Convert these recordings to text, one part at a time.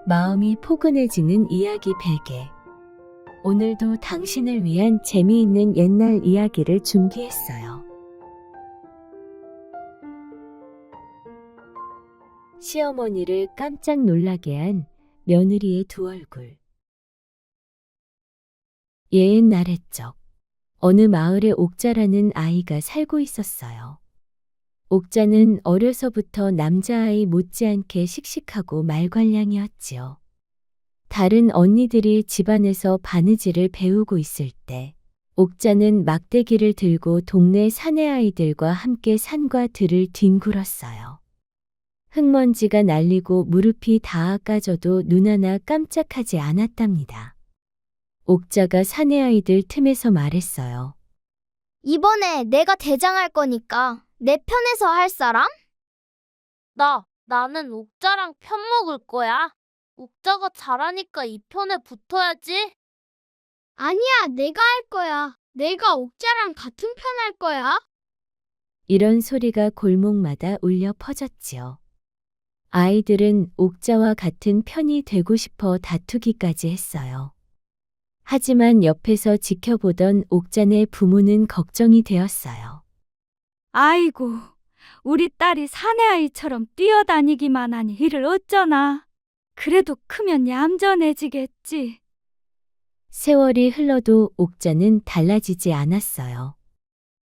마음이 포근해지는 이야기 베개. 오늘도 당신을 위한 재미있는 옛날 이야기를 준비했어요. 시어머니를 깜짝 놀라게 한 며느리의 두 얼굴. 옛날의 적, 어느 마을에 옥자라는 아이가 살고 있었어요. 옥자는 어려서부터 남자아이 못지않게 씩씩하고 말괄량이었지요. 다른 언니들이 집안에서 바느질을 배우고 있을 때 옥자는 막대기를 들고 동네 사내 아이들과 함께 산과 들을 뒹굴었어요. 흙먼지가 날리고 무릎이 다 까져도 눈 하나 깜짝하지 않았답니다. 옥자가 사내 아이들 틈에서 말했어요. 이번에 내가 대장할 거니까 내 편에서 할 사람? 나는 옥자랑 편 먹을 거야. 옥자가 잘하니까 이 편에 붙어야지. 아니야, 내가 할 거야. 내가 옥자랑 같은 편 할 거야. 이런 소리가 골목마다 울려 퍼졌지요. 아이들은 옥자와 같은 편이 되고 싶어 다투기까지 했어요. 하지만 옆에서 지켜보던 옥자네 부모는 걱정이 되었어요. 아이고, 우리 딸이 사내 아이처럼 뛰어다니기만 하니 이를 어쩌나. 그래도 크면 얌전해지겠지. 세월이 흘러도 옥자는 달라지지 않았어요.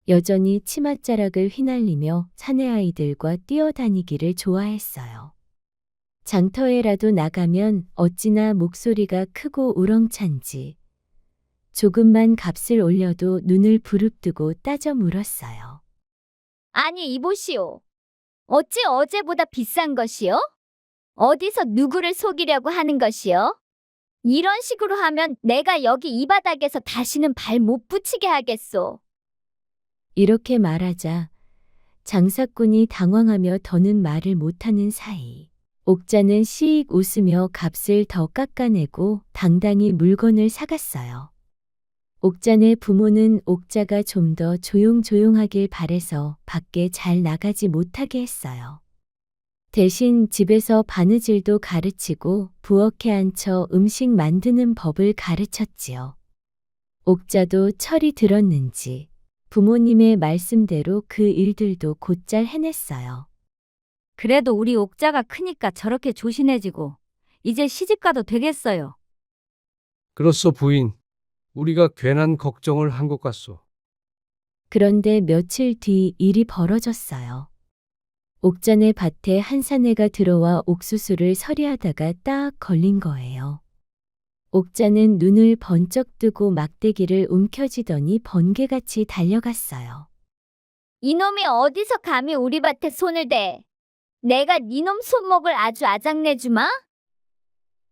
여전히 치맛자락을 휘날리며 사내 아이들과 뛰어다니기를 좋아했어요. 장터에라도 나가면 어찌나 목소리가 크고 우렁찬지 조금만 값을 올려도 눈을 부릅뜨고 따져 물었어요. 아니, 이보시오. 어찌 어제보다 비싼 것이요? 어디서 누구를 속이려고 하는 것이요? 이런 식으로 하면 내가 여기 이 바닥에서 다시는 발 못 붙이게 하겠소. 이렇게 말하자 장사꾼이 당황하며 더는 말을 못하는 사이 옥자는 씩 웃으며 값을 더 깎아내고 당당히 물건을 사갔어요. 옥자네 부모는 옥자가 좀 더 조용조용하길 바래서 밖에 잘 나가지 못하게 했어요. 대신 집에서 바느질도 가르치고 부엌에 앉혀 음식 만드는 법을 가르쳤지요. 옥자도 철이 들었는지 부모님의 말씀대로 그 일들도 곧잘 해냈어요. 그래도 우리 옥자가 크니까 저렇게 조신해지고 이제 시집가도 되겠어요. 그렇소 부인. 우리가 괜한 걱정을 한 것 같소. 그런데 며칠 뒤 일이 벌어졌어요. 옥자네 밭에 한 사내가 들어와 옥수수를 서리하다가 딱 걸린 거예요. 옥자는 눈을 번쩍 뜨고 막대기를 움켜쥐더니 번개같이 달려갔어요. 이놈이 어디서 감히 우리 밭에 손을 대? 내가 니놈 손목을 아주 아작내주마?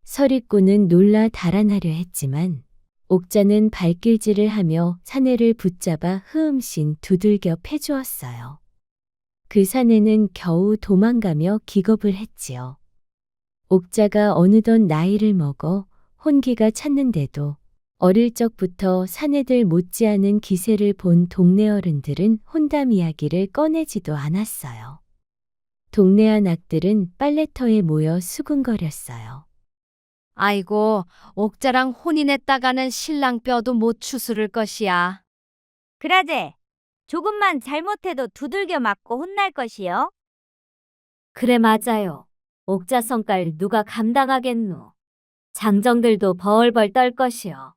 서리꾼은 놀라 달아나려 했지만 옥자는 발길질을 하며 사내를 붙잡아 흐음신 두들겨 패주었어요. 그 사내는 겨우 도망가며 기겁을 했지요. 옥자가 어느덧 나이를 먹어 혼기가 찼는데도 어릴 적부터 사내들 못지않은 기세를 본 동네 어른들은 혼담 이야기를 꺼내지도 않았어요. 동네 아낙들은 빨래터에 모여 수군거렸어요. 아이고, 옥자랑 혼인했다가는 신랑 뼈도 못 추스를 것이야. 그러제 조금만 잘못해도 두들겨 맞고 혼날 것이요. 그래 맞아요. 옥자 성깔 누가 감당하겠노. 장정들도 벌벌 떨 것이요.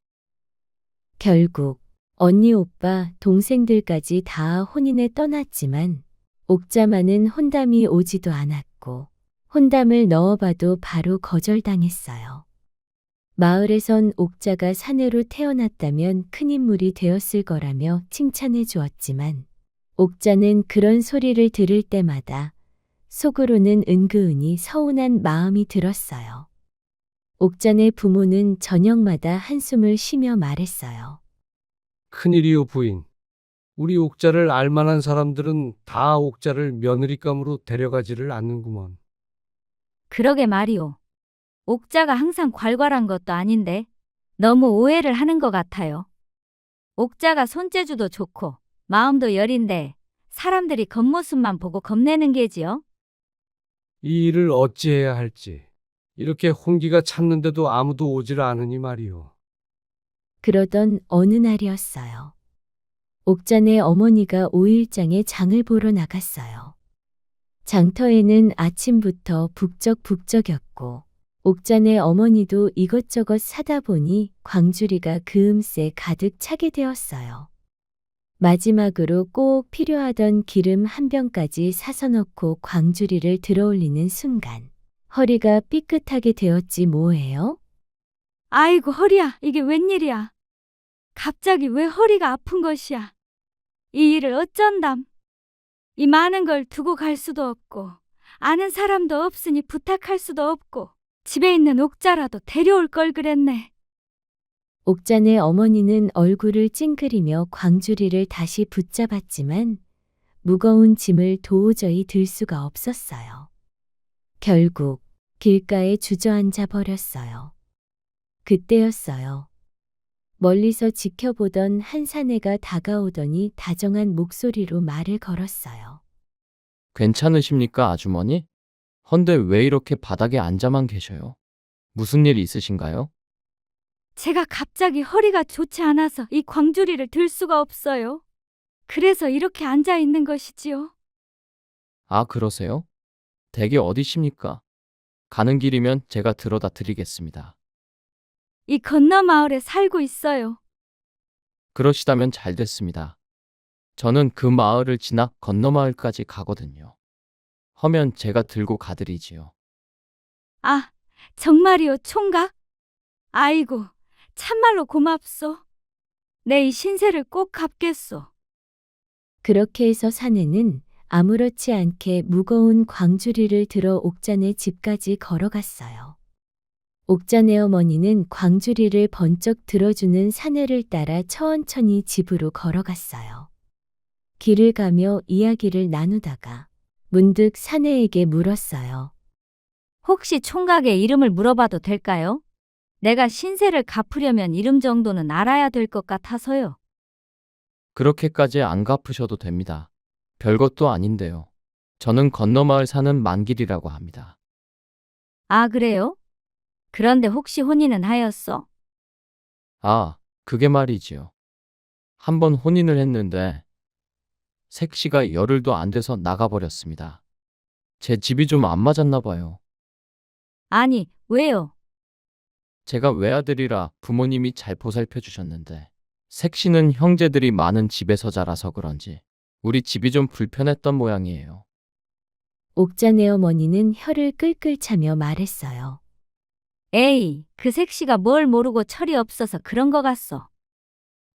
결국 언니 오빠 동생들까지 다 혼인에 떠났지만 옥자만은 혼담이 오지도 않았고 혼담을 넣어봐도 바로 거절당했어요. 마을에선 옥자가 사내로 태어났다면 큰 인물이 되었을 거라며 칭찬해 주었지만 옥자는 그런 소리를 들을 때마다 속으로는 은근히 서운한 마음이 들었어요. 옥자네 부모는 저녁마다 한숨을 쉬며 말했어요. 큰일이요 부인. 우리 옥자를 알만한 사람들은 다 옥자를 며느리감으로 데려가지를 않는구먼. 그러게 말이오. 옥자가 항상 괄괄한 것도 아닌데 너무 오해를 하는 것 같아요. 옥자가 손재주도 좋고 마음도 여린데 사람들이 겉모습만 보고 겁내는 게지요. 이 일을 어찌해야 할지. 이렇게 혼기가 찼는데도 아무도 오질 않으니 말이오. 그러던 어느 날이었어요. 옥잔의 어머니가 5일장에 장을 보러 나갔어요. 장터에는 아침부터 북적북적였고 옥잔의 어머니도 이것저것 사다 보니 광주리가 금세 가득 차게 되었어요. 마지막으로 꼭 필요하던 기름 한 병까지 사서 넣고 광주리를 들어올리는 순간 허리가 삐끗하게 되었지 뭐예요? 아이고 허리야, 이게 웬일이야. 갑자기 왜 허리가 아픈 것이야. 이 일을 어쩐담. 이 많은 걸 두고 갈 수도 없고 아는 사람도 없으니 부탁할 수도 없고 집에 있는 옥자라도 데려올 걸 그랬네. 옥잔의 어머니는 얼굴을 찡그리며 광주리를 다시 붙잡았지만 무거운 짐을 도저히 들 수가 없었어요. 결국 길가에 주저앉아 버렸어요. 그때였어요. 멀리서 지켜보던 한 사내가 다가오더니 다정한 목소리로 말을 걸었어요. 괜찮으십니까, 아주머니? 헌데 왜 이렇게 바닥에 앉아만 계셔요? 무슨 일 있으신가요? 제가 갑자기 허리가 좋지 않아서 이 광주리를 들 수가 없어요. 그래서 이렇게 앉아 있는 것이지요. 아, 그러세요? 댁이 어디십니까? 가는 길이면 제가 들어다 드리겠습니다. 이 건너 마을에 살고 있어요. 그러시다면 잘 됐습니다. 저는 그 마을을 지나 건너 마을까지 가거든요. 허면 제가 들고 가드리지요. 아, 정말이요, 총각? 아이고, 참말로 고맙소. 내 이 신세를 꼭 갚겠소. 그렇게 해서 사내는 아무렇지 않게 무거운 광주리를 들어 옥잔의 집까지 걸어갔어요. 옥잔의 어머니는 광주리를 번쩍 들어주는 사내를 따라 천천히 집으로 걸어갔어요. 길을 가며 이야기를 나누다가 문득 사내에게 물었어요. 혹시 총각의 이름을 물어봐도 될까요? 내가 신세를 갚으려면 이름 정도는 알아야 될 것 같아서요. 그렇게까지 안 갚으셔도 됩니다. 별것도 아닌데요. 저는 건너 마을 사는 만길이라고 합니다. 아, 그래요? 그런데 혹시 혼인은 하였어? 아, 그게 말이지요. 한 번 혼인을 했는데 색시가 열흘도 안 돼서 나가버렸습니다. 제 집이 좀 안 맞았나 봐요. 아니, 왜요? 제가 외아들이라 부모님이 잘 보살펴 주셨는데 색시는 형제들이 많은 집에서 자라서 그런지 우리 집이 좀 불편했던 모양이에요. 옥잔의 어머니는 혀를 끌끌 차며 말했어요. 에이, 그 색시가 뭘 모르고 철이 없어서 그런 거 같소.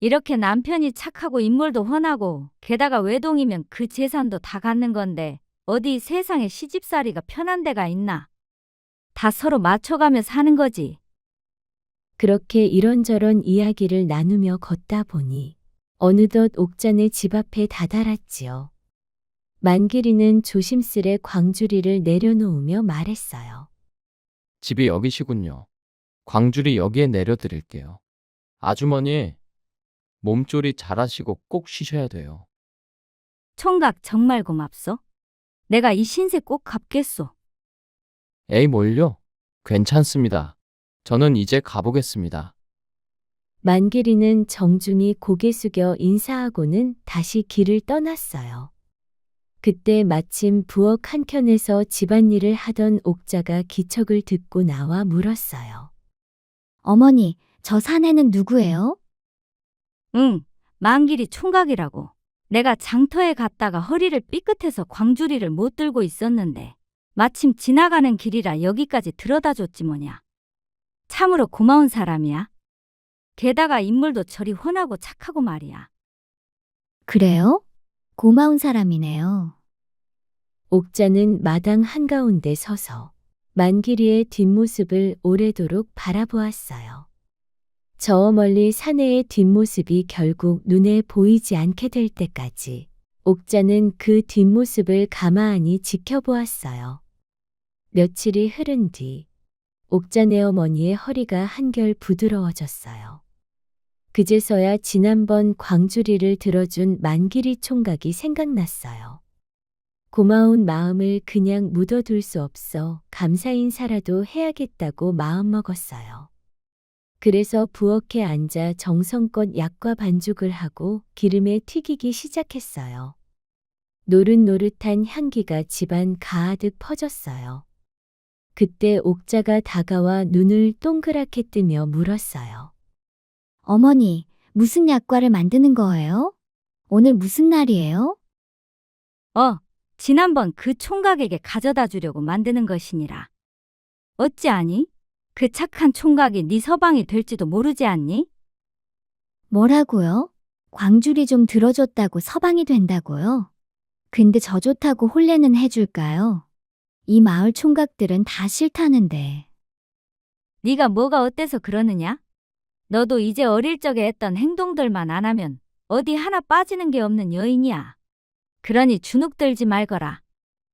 이렇게 남편이 착하고 인물도 훤하고 게다가 외동이면 그 재산도 다 갖는 건데 어디 세상에 시집살이가 편한 데가 있나. 다 서로 맞춰가며 사는 거지. 그렇게 이런저런 이야기를 나누며 걷다 보니 어느덧 옥잔의 집 앞에 다다랐지요. 만길이는 조심스레 광주리를 내려놓으며 말했어요. 집이 여기시군요. 광주리 여기에 내려드릴게요. 아주머니, 몸조리 잘하시고 꼭 쉬셔야 돼요. 총각 정말 고맙소. 내가 이 신세 꼭 갚겠소. 에이 뭘요? 괜찮습니다. 저는 이제 가보겠습니다. 만길이는 정중히 고개 숙여 인사하고는 다시 길을 떠났어요. 그때 마침 부엌 한켠에서 집안일을 하던 옥자가 기척을 듣고 나와 물었어요. 어머니, 저 사내는 누구예요? 응, 만길이 총각이라고. 내가 장터에 갔다가 허리를 삐끗해서 광주리를 못 들고 있었는데 마침 지나가는 길이라 여기까지 들어다 줬지 뭐냐. 참으로 고마운 사람이야. 게다가 인물도 저리 훤하고 착하고 말이야. 그래요? 고마운 사람이네요. 옥자는 마당 한가운데 서서 만길이의 뒷모습을 오래도록 바라보았어요. 저 멀리 사내의 뒷모습이 결국 눈에 보이지 않게 될 때까지 옥자는 그 뒷모습을 가만히 지켜보았어요. 며칠이 흐른 뒤 옥자네 어머니의 허리가 한결 부드러워졌어요. 그제서야 지난번 광주리를 들어준 만길이 총각이 생각났어요. 고마운 마음을 그냥 묻어둘 수 없어 감사 인사라도 해야겠다고 마음먹었어요. 그래서 부엌에 앉아 정성껏 약과 반죽을 하고 기름에 튀기기 시작했어요. 노릇노릇한 향기가 집안 가득 퍼졌어요. 그때 옥자가 다가와 눈을 동그랗게 뜨며 물었어요. 어머니, 무슨 약과를 만드는 거예요? 오늘 무슨 날이에요? 지난번 그 총각에게 가져다 주려고 만드는 것이니라. 어찌 아니? 그 착한 총각이 네 서방이 될지도 모르지 않니? 뭐라고요? 광줄이 좀 들어줬다고 서방이 된다고요? 근데 저 좋다고 혼례는 해줄까요? 이 마을 총각들은 다 싫다는데. 네가 뭐가 어때서 그러느냐? 너도 이제 어릴 적에 했던 행동들만 안 하면 어디 하나 빠지는 게 없는 여인이야. 그러니 주눅 들지 말거라.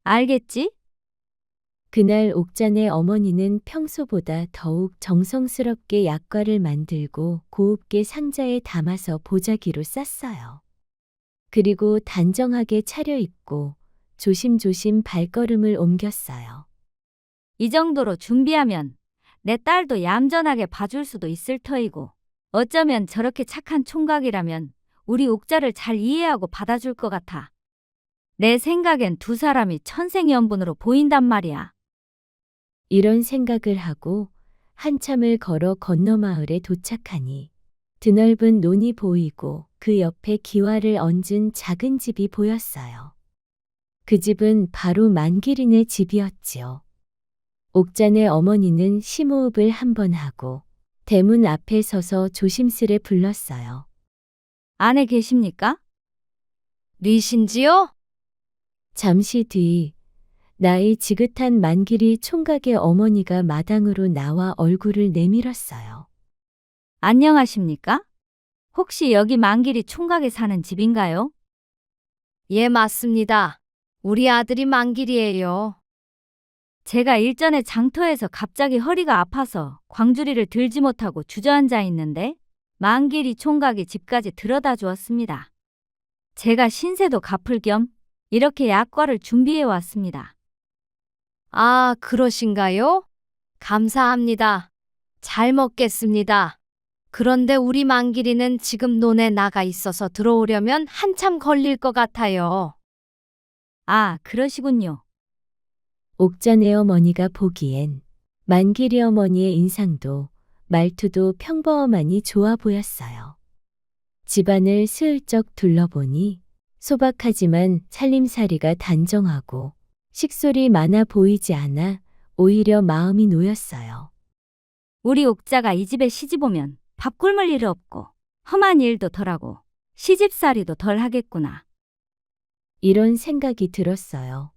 알겠지? 그날 옥잔의 어머니는 평소보다 더욱 정성스럽게 약과를 만들고 고웁게 상자에 담아서 보자기로 쌌어요. 그리고 단정하게 차려입고 조심조심 발걸음을 옮겼어요. 이 정도로 준비하면 내 딸도 얌전하게 봐줄 수도 있을 터이고 어쩌면 저렇게 착한 총각이라면 우리 옥자를 잘 이해하고 받아줄 것 같아. 내 생각엔 두 사람이 천생연분으로 보인단 말이야. 이런 생각을 하고 한참을 걸어 건너마을에 도착하니 드넓은 논이 보이고 그 옆에 기와를 얹은 작은 집이 보였어요. 그 집은 바로 만기린의 집이었지요. 옥잔의 어머니는 심호흡을 한번 하고 대문 앞에 서서 조심스레 불렀어요. 안에 계십니까? 리신지요? 잠시 뒤 나이 지긋한 만기리 총각의 어머니가 마당으로 나와 얼굴을 내밀었어요. 안녕하십니까? 혹시 여기 만길이 총각에 사는 집인가요? 예, 맞습니다. 우리 아들이 만길이에요. 제가 일전에 장터에서 갑자기 허리가 아파서 광주리를 들지 못하고 주저앉아 있는데 만길이 총각이 집까지 들여다 주었습니다. 제가 신세도 갚을 겸 이렇게 약과를 준비해 왔습니다. 아, 그러신가요? 감사합니다. 잘 먹겠습니다. 그런데 우리 만길이는 지금 논에 나가 있어서 들어오려면 한참 걸릴 것 같아요. 아, 그러시군요. 옥잔의 어머니가 보기엔 만기리 어머니의 인상도 말투도 평범하니 좋아 보였어요. 집안을 슬쩍 둘러보니 소박하지만 살림살이가 단정하고 식솔이 많아 보이지 않아 오히려 마음이 놓였어요. 우리 옥자가 이 집에 시집 오면 밥 굶을 일 없고 험한 일도 덜하고 시집살이도 덜 하겠구나. 이런 생각이 들었어요.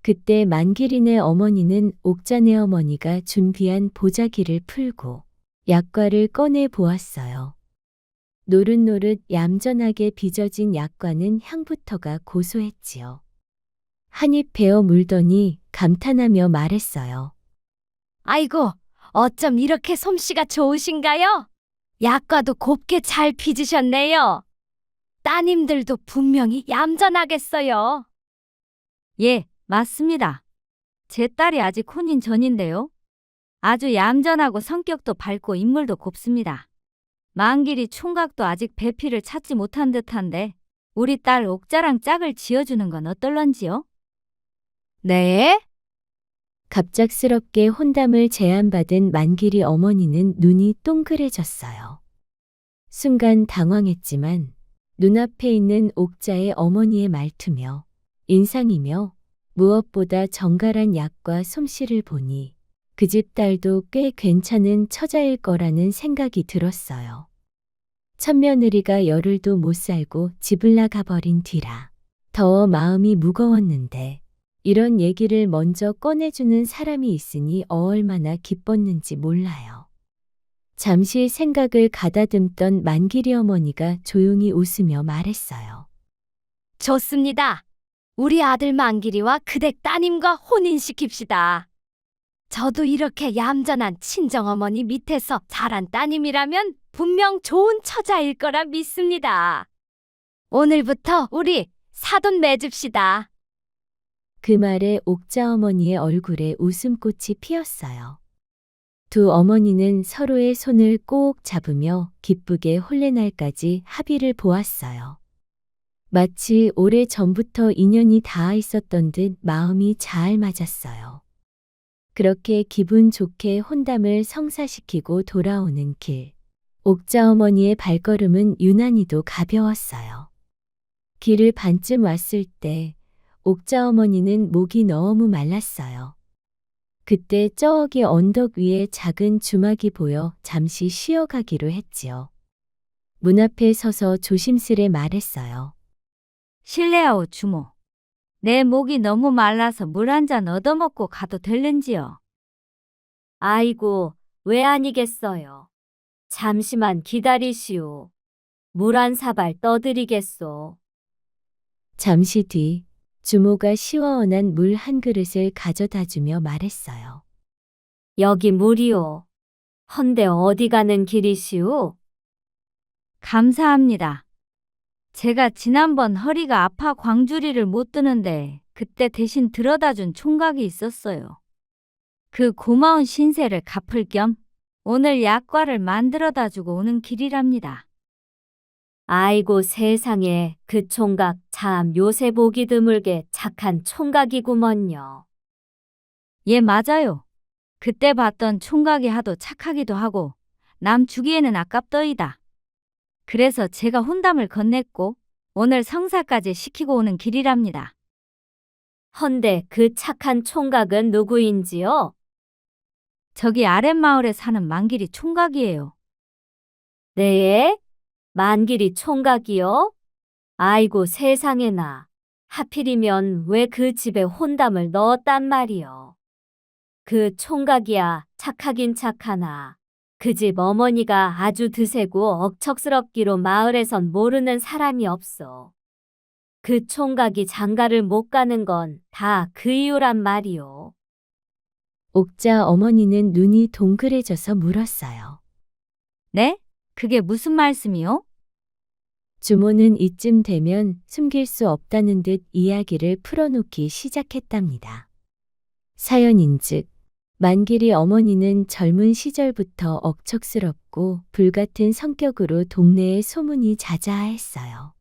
그때 만기린의 어머니는 옥잔의 어머니가 준비한 보자기를 풀고 약과를 꺼내 보았어요. 노릇노릇 얌전하게 빚어진 약과는 향부터가 고소했지요. 한입 베어 물더니 감탄하며 말했어요. 아이고, 어쩜 이렇게 솜씨가 좋으신가요? 약과도 곱게 잘 빚으셨네요. 따님들도 분명히 얌전하겠어요. 예, 맞습니다. 제 딸이 아직 혼인 전인데요. 아주 얌전하고 성격도 밝고 인물도 곱습니다. 만길이 총각도 아직 배필을 찾지 못한 듯한데 우리 딸 옥자랑 짝을 지어주는 건 어떨런지요? 네? 갑작스럽게 혼담을 제안받은 만길이 어머니는 눈이 동그래졌어요. 순간 당황했지만 눈앞에 있는 옥자의 어머니의 말투며 인상이며 무엇보다 정갈한 약과 솜씨를 보니 그 집 딸도 꽤 괜찮은 처자일 거라는 생각이 들었어요. 맏며느리가 열흘도 못 살고 집을 나가버린 뒤라 더 마음이 무거웠는데 이런 얘기를 먼저 꺼내주는 사람이 있으니 얼마나 기뻤는지 몰라요. 잠시 생각을 가다듬던 만길이 어머니가 조용히 웃으며 말했어요. 좋습니다. 우리 아들 만길이와 그댁 따님과 혼인시킵시다. 저도 이렇게 얌전한 친정어머니 밑에서 자란 따님이라면 분명 좋은 처자일 거라 믿습니다. 오늘부터 우리 사돈 맺읍시다. 그 말에 옥자 어머니의 얼굴에 웃음꽃이 피었어요. 두 어머니는 서로의 손을 꼭 잡으며 기쁘게 홀레날까지 합의를 보았어요. 마치 오래 전부터 인연이 닿아 있었던 듯 마음이 잘 맞았어요. 그렇게 기분 좋게 혼담을 성사시키고 돌아오는 길. 옥자 어머니의 발걸음은 유난히도 가벼웠어요. 길을 반쯤 왔을 때 옥자 어머니는 목이 너무 말랐어요. 그때 저기 언덕 위에 작은 주막이 보여 잠시 쉬어가기로 했지요. 문 앞에 서서 조심스레 말했어요. 실례하오 주모. 내 목이 너무 말라서 물 한 잔 얻어먹고 가도 될는지요? 아이고, 왜 아니겠어요. 잠시만 기다리시오. 물 한 사발 떠드리겠소. 잠시 뒤 주모가 시원한 물 한 그릇을 가져다 주며 말했어요. 여기 물이오. 헌데 어디 가는 길이시오? 감사합니다. 제가 지난번 허리가 아파 광주리를 못 드는데 그때 대신 들어다 준 총각이 있었어요. 그 고마운 신세를 갚을 겸 오늘 약과를 만들어다 주고 오는 길이랍니다. 아이고 세상에 그 총각 참 요새 보기 드물게 착한 총각이구먼요. 예, 맞아요. 그때 봤던 총각이 하도 착하기도 하고 남 주기에는 아깝더이다. 그래서 제가 혼담을 건넸고 오늘 성사까지 시키고 오는 길이랍니다. 헌데 그 착한 총각은 누구인지요? 저기 아랫마을에 사는 만길이 총각이에요. 네? 만길이 총각이요? 아이고 세상에나. 하필이면 왜 그 집에 혼담을 넣었단 말이요. 그 총각이야 착하긴 착하나. 그 집 어머니가 아주 드세고 억척스럽기로 마을에선 모르는 사람이 없어. 그 총각이 장가를 못 가는 건 다 그 이유란 말이요. 옥자 어머니는 눈이 동그래져서 물었어요. 네? 그게 무슨 말씀이요? 주모는 이쯤 되면 숨길 수 없다는 듯 이야기를 풀어놓기 시작했답니다. 사연인즉 만길이 어머니는 젊은 시절부터 억척스럽고 불같은 성격으로 동네에 소문이 자자했어요.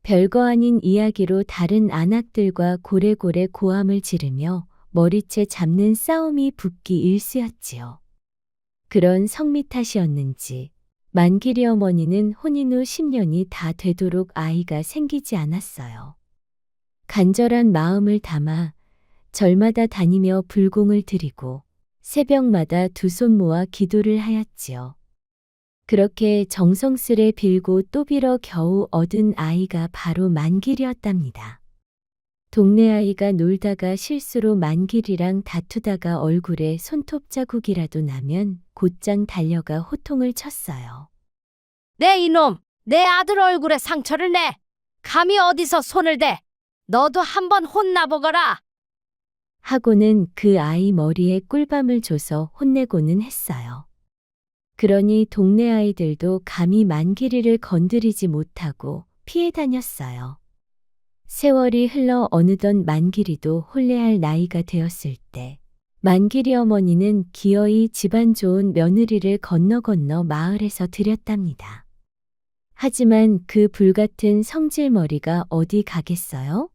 별거 아닌 이야기로 다른 안악들과 고래고래 고함을 지르며 머리채 잡는 싸움이 붓기 일쑤였지요. 그런 성미 탓이었는지 만길이 어머니는 혼인 후 10년이 다 되도록 아이가 생기지 않았어요. 간절한 마음을 담아 절마다 다니며 불공을 드리고 새벽마다 두 손 모아 기도를 하였지요. 그렇게 정성스레 빌고 또 빌어 겨우 얻은 아이가 바로 만길이었답니다. 동네 아이가 놀다가 실수로 만길이랑 다투다가 얼굴에 손톱 자국이라도 나면 곧장 달려가 호통을 쳤어요. 내 이놈, 내 아들 얼굴에 상처를 내. 감히 어디서 손을 대. 너도 한번 혼나보거라. 하고는 그 아이 머리에 꿀밤을 줘서 혼내고는 했어요. 그러니 동네 아이들도 감히 만길이를 건드리지 못하고 피해 다녔어요. 세월이 흘러 어느덧 만길이도 혼례할 나이가 되었을 때 만길이 어머니는 기어이 집안 좋은 며느리를 건너 마을에서 들였답니다. 하지만 그 불같은 성질머리가 어디 가겠어요?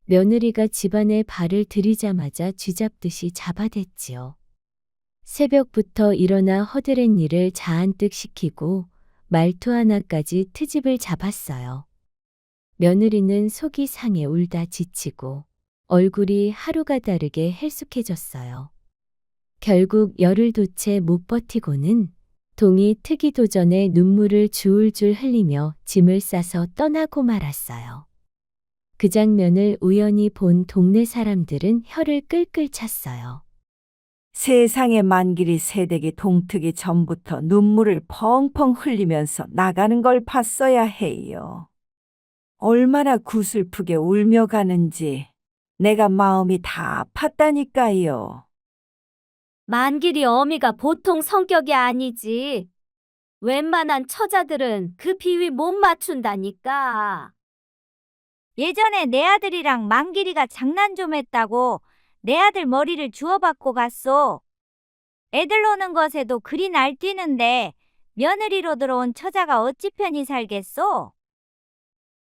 며느리가 집안에 발을 들이자마자 쥐잡듯이 잡아댔지요. 새벽부터 일어나 허드렛 일을 자한뜩 시키고 말투 하나까지 트집을 잡았어요. 며느리는 속이 상해 울다 지치고 얼굴이 하루가 다르게 헬쑥해졌어요. 결국 열을 도채 못 버티고는 동이 트기 도전에 눈물을 줄줄 흘리며 짐을 싸서 떠나고 말았어요. 그 장면을 우연히 본 동네 사람들은 혀를 끌끌 찼어요. 세상에 만길이 새댁이 동트기 전부터 눈물을 펑펑 흘리면서 나가는 걸 봤어야 해요. 얼마나 구슬프게 울며 가는지 내가 마음이 다 아팠다니까요. 만길이 어미가 보통 성격이 아니지. 웬만한 처자들은 그 비위 못 맞춘다니까. 예전에 내 아들이랑 만길이가 장난 좀 했다고 내 아들 머리를 주워받고 갔소. 애들 노는 것에도 그리 날뛰는데 며느리로 들어온 처자가 어찌 편히 살겠소?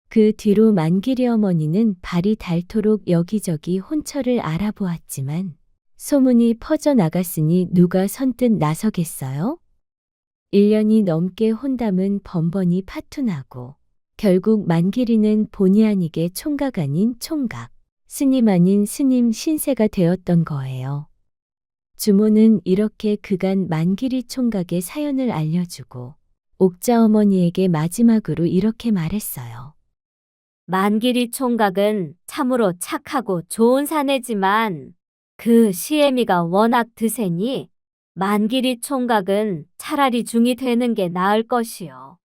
그 뒤로 만길이 어머니는 발이 닳도록 여기저기 혼처를 알아보았지만 소문이 퍼져나갔으니 누가 선뜻 나서겠어요? 1년이 넘게 혼담은 번번이 파투나고 결국 만길이는 본의 아니게 총각 아닌 총각, 스님 아닌 스님 신세가 되었던 거예요. 주모는 이렇게 그간 만길이 총각의 사연을 알려주고 옥자 어머니에게 마지막으로 이렇게 말했어요. 만길이 총각은 참으로 착하고 좋은 사내지만 그 시애미가 워낙 드세니 만길이 총각은 차라리 중이 되는 게 나을 것이요.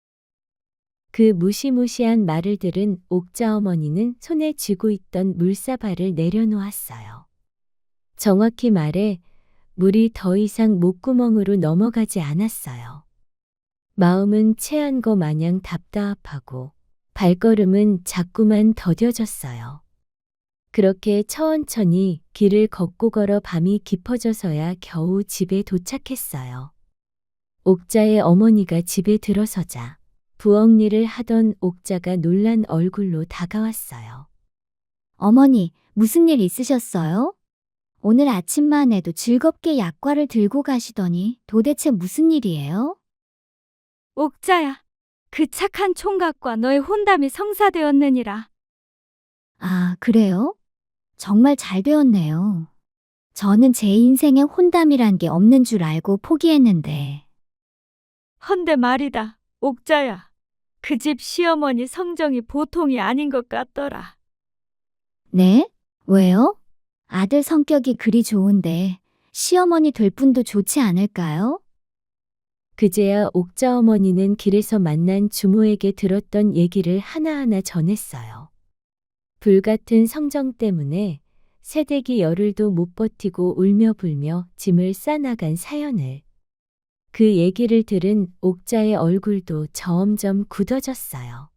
그 무시무시한 말을 들은 옥자 어머니는 손에 쥐고 있던 물사발을 내려놓았어요. 정확히 말해 물이 더 이상 목구멍으로 넘어가지 않았어요. 마음은 체한 거 마냥 답답하고 발걸음은 자꾸만 더뎌졌어요. 그렇게 천천히 길을 걷고 걸어 밤이 깊어져서야 겨우 집에 도착했어요. 옥자의 어머니가 집에 들어서자 부엌일을 하던 옥자가 놀란 얼굴로 다가왔어요. 어머니, 무슨 일 있으셨어요? 오늘 아침만 해도 즐겁게 약과를 들고 가시더니 도대체 무슨 일이에요? 옥자야, 그 착한 총각과 너의 혼담이 성사되었느니라. 아, 그래요? 정말 잘 되었네요. 저는 제 인생에 혼담이란 게 없는 줄 알고 포기했는데. 헌데 말이다, 옥자야. 그 집 시어머니 성정이 보통이 아닌 것 같더라. 네? 왜요? 아들 성격이 그리 좋은데 시어머니 될 분도 좋지 않을까요? 그제야 옥자 어머니는 길에서 만난 주모에게 들었던 얘기를 하나하나 전했어요. 불같은 성정 때문에 새댁이 열흘도 못 버티고 울며 불며 짐을 싸나간 사연을. 그 얘기를 들은 옥자의 얼굴도 점점 굳어졌어요.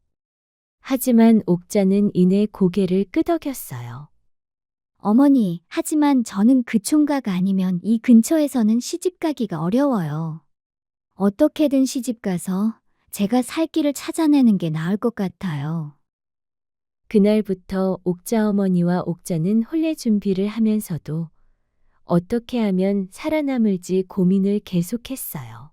하지만 옥자는 이내 고개를 끄덕였어요. 어머니, 하지만 저는 그 총각 아니면 이 근처에서는 시집 가기가 어려워요. 어떻게든 시집 가서 제가 살 길을 찾아내는 게 나을 것 같아요. 그날부터 옥자 어머니와 옥자는 혼례 준비를 하면서도 어떻게 하면 살아남을지 고민을 계속했어요.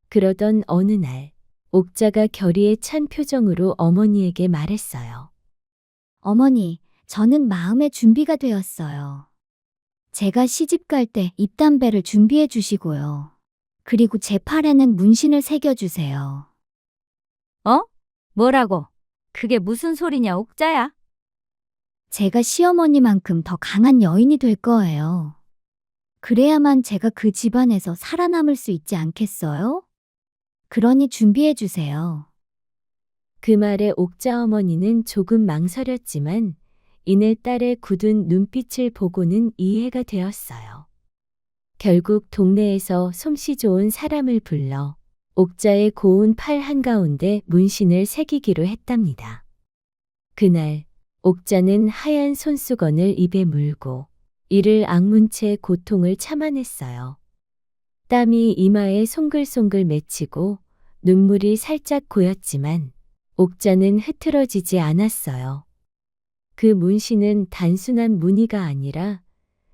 그러던 어느 날, 옥자가 결의에 찬 표정으로 어머니에게 말했어요. 어머니, 저는 마음의 준비가 되었어요. 제가 시집 갈 때 입담배를 준비해 주시고요. 그리고 제 팔에는 문신을 새겨주세요. 어? 뭐라고? 그게 무슨 소리냐, 옥자야? 제가 시어머니만큼 더 강한 여인이 될 거예요. 그래야만 제가 그 집안에서 살아남을 수 있지 않겠어요? 그러니 준비해 주세요. 그 말에 옥자 어머니는 조금 망설였지만 이내 딸의 굳은 눈빛을 보고는 이해가 되었어요. 결국 동네에서 솜씨 좋은 사람을 불러 옥자의 고운 팔 한가운데 문신을 새기기로 했답니다. 그날 옥자는 하얀 손수건을 입에 물고 이를 악문 채 고통을 참아냈어요. 땀이 이마에 송글송글 맺히고 눈물이 살짝 고였지만 옥자는 흐트러지지 않았어요. 그 문신은 단순한 무늬가 아니라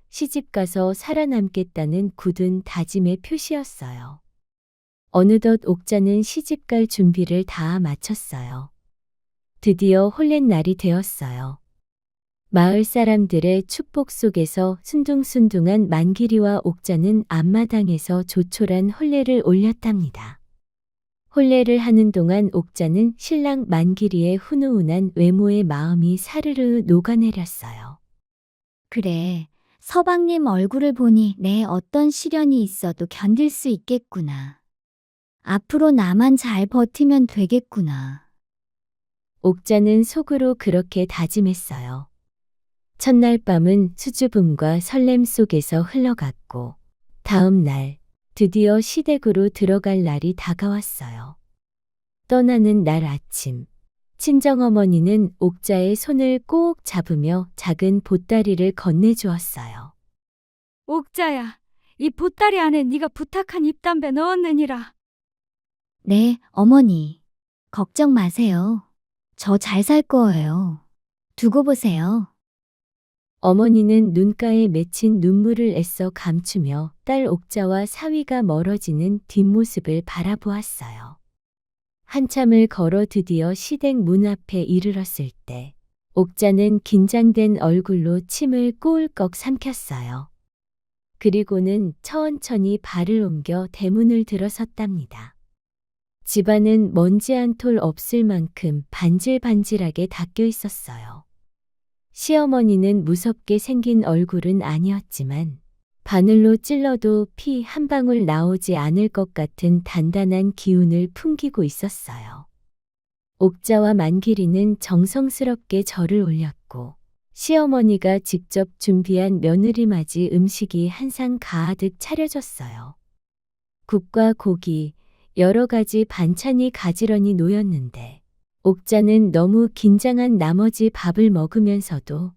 시집가서 살아남겠다는 굳은 다짐의 표시였어요. 어느덧 옥자는 시집갈 준비를 다 마쳤어요. 드디어 혼례 날이 되었어요. 마을 사람들의 축복 속에서 순둥순둥한 만길이와 옥자는 앞마당에서 조촐한 혼례를 올렸답니다. 혼례를 하는 동안 옥자는 신랑 만길이의 훈훈한 외모에 마음이 사르르 녹아내렸어요. 그래, 서방님 얼굴을 보니 내 어떤 시련이 있어도 견딜 수 있겠구나. 앞으로 나만 잘 버티면 되겠구나. 옥자는 속으로 그렇게 다짐했어요. 첫날 밤은 수줍음과 설렘 속에서 흘러갔고 다음 날 드디어 시댁으로 들어갈 날이 다가왔어요. 떠나는 날 아침 친정어머니는 옥자의 손을 꼭 잡으며 작은 보따리를 건네주었어요. 옥자야, 이 보따리 안에 네가 부탁한 입담배 넣었느니라. 네, 어머니. 걱정 마세요. 저 잘 살 거예요. 두고 보세요. 어머니는 눈가에 맺힌 눈물을 애써 감추며 딸 옥자와 사위가 멀어지는 뒷모습을 바라보았어요. 한참을 걸어 드디어 시댁 문 앞에 이르렀을 때 옥자는 긴장된 얼굴로 침을 꿀꺽 삼켰어요. 그리고는 천천히 발을 옮겨 대문을 들어섰답니다. 집안은 먼지 한 톨 없을 만큼 반질반질하게 닦여 있었어요. 시어머니는 무섭게 생긴 얼굴은 아니었지만 바늘로 찔러도 피 한 방울 나오지 않을 것 같은 단단한 기운을 풍기고 있었어요. 옥자와 만기리는 정성스럽게 절을 올렸고 시어머니가 직접 준비한 며느리 맞이 음식이 한상 가득 차려졌어요. 국과 고기, 여러 가지 반찬이 가지런히 놓였는데 옥자는 너무 긴장한 나머지 밥을 먹으면서도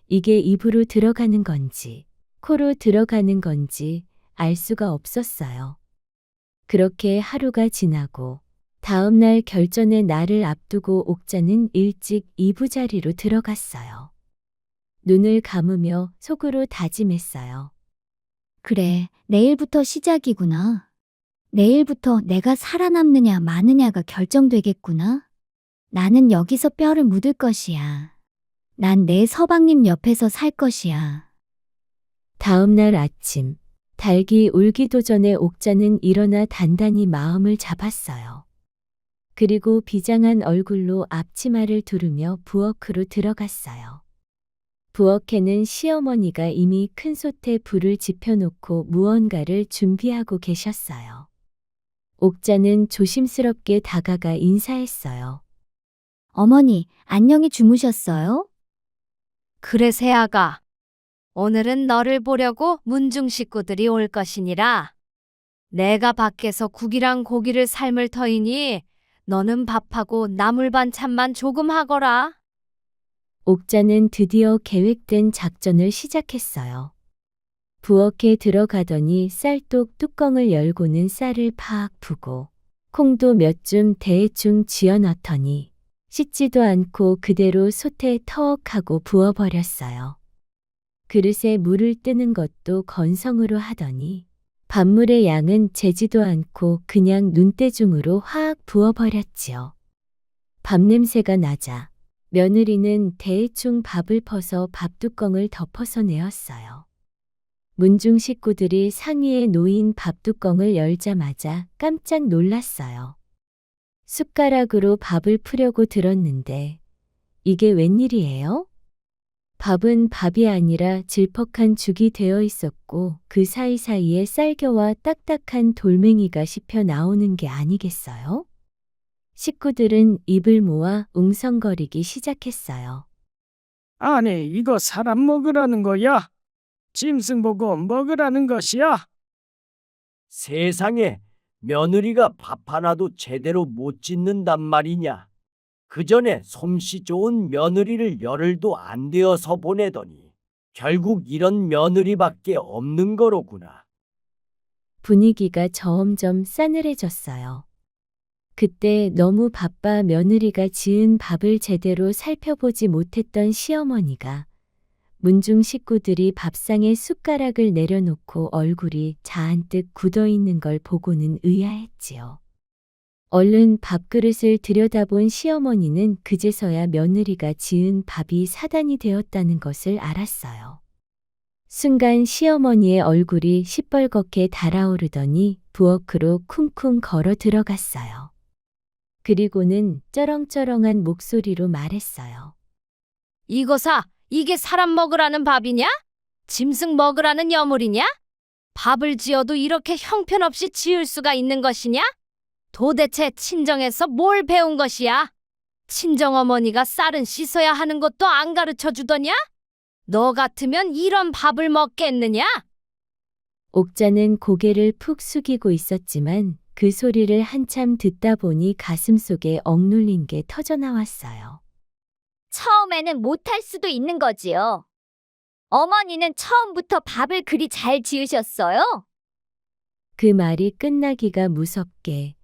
이게 입으로 들어가는 건지 코로 들어가는 건지 알 수가 없었어요. 그렇게 하루가 지나고 다음 날 결전의 날을 앞두고 옥자는 일찍 이부자리로 들어갔어요. 눈을 감으며 속으로 다짐했어요. 그래, 내일부터 시작이구나. 내일부터 내가 살아남느냐 마느냐가 결정되겠구나. 나는 여기서 뼈를 묻을 것이야. 난 내 서방님 옆에서 살 것이야. 다음 날 아침, 닭이 울기도 전에 옥자는 일어나 단단히 마음을 잡았어요. 그리고 비장한 얼굴로 앞치마를 두르며 부엌으로 들어갔어요. 부엌에는 시어머니가 이미 큰 솥에 불을 지펴놓고 무언가를 준비하고 계셨어요. 옥자는 조심스럽게 다가가 인사했어요. 어머니, 안녕히 주무셨어요? 그래 새아가. 오늘은 너를 보려고 문중 식구들이 올 것이니라. 내가 밖에서 국이랑 고기를 삶을 터이니 너는 밥하고 나물 반찬만 조금 하거라. 옥자는 드디어 계획된 작전을 시작했어요. 부엌에 들어가더니 쌀독 뚜껑을 열고는 쌀을 팍 푸고 콩도 몇 줌 대충 쥐어 넣더니 씻지도 않고 그대로 솥에 턱하고 부어버렸어요. 그릇에 물을 뜨는 것도 건성으로 하더니 밥물의 양은 재지도 않고 그냥 눈대중으로 확 부어버렸지요. 밥 냄새가 나자 며느리는 대충 밥을 퍼서 밥뚜껑을 덮어서 내었어요. 문중 식구들이 상위에 놓인 밥뚜껑을 열자마자 깜짝 놀랐어요. 숟가락으로 밥을 푸려고 들었는데 이게 웬일이에요? 밥은 밥이 아니라 질퍽한 죽이 되어 있었고 그 사이사이에 쌀겨와 딱딱한 돌멩이가 씹혀 나오는 게 아니겠어요? 식구들은 입을 모아 웅성거리기 시작했어요. 아니, 이거 사람 먹으라는 거야? 짐승 보고 먹으라는 것이야? 세상에 며느리가 밥 하나도 제대로 못 짓는단 말이냐. 그 전에 솜씨 좋은 며느리를 열흘도 안 되어서 보내더니 결국 이런 며느리밖에 없는 거로구나. 분위기가 점점 싸늘해졌어요. 그때 너무 바빠 며느리가 지은 밥을 제대로 살펴보지 못했던 시어머니가 문중 식구들이 밥상에 숟가락을 내려놓고 얼굴이 잔뜩 굳어있는 걸 보고는 의아했지요. 얼른 밥그릇을 들여다본 시어머니는 그제서야 며느리가 지은 밥이 사단이 되었다는 것을 알았어요. 순간 시어머니의 얼굴이 시뻘겋게 달아오르더니 부엌으로 쿵쿵 걸어 들어갔어요. 그리고는 쩌렁쩌렁한 목소리로 말했어요. 이거사, 이게 사람 먹으라는 밥이냐? 짐승 먹으라는 여물이냐? 밥을 지어도 이렇게 형편없이 지을 수가 있는 것이냐? 도대체 친정에서 뭘 배운 것이야? 친정어머니가 쌀은 씻어야 하는 것도 안 가르쳐 주더냐? 너 같으면 이런 밥을 먹겠느냐? 옥자는 고개를 푹 숙이고 있었지만 그 소리를 한참 듣다 보니 가슴속에 억눌린 게 터져나왔어요. 처음에는 못할 수도 있는 거지요. 어머니는 처음부터 밥을 그리 잘 지으셨어요? 그 말이 끝나기가 무섭게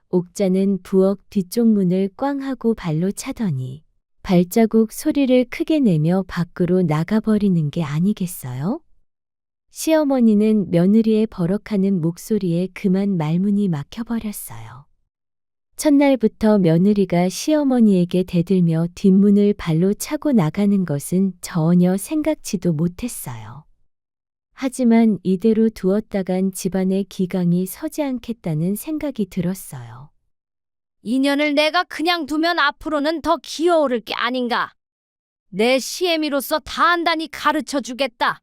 옥자는 부엌 뒤쪽 문을 꽝 하고 발로 차더니 발자국 소리를 크게 내며 밖으로 나가버리는 게 아니겠어요? 시어머니는 며느리의 버럭하는 목소리에 그만 말문이 막혀버렸어요. 첫날부터 며느리가 시어머니에게 대들며 뒷문을 발로 차고 나가는 것은 전혀 생각지도 못했어요. 하지만 이대로 두었다간 집안의 기강이 서지 않겠다는 생각이 들었어요. 인연을 내가 그냥 두면 앞으로는 더 기어오를 게 아닌가. 내 시애미로서 다 안다니 가르쳐 주겠다.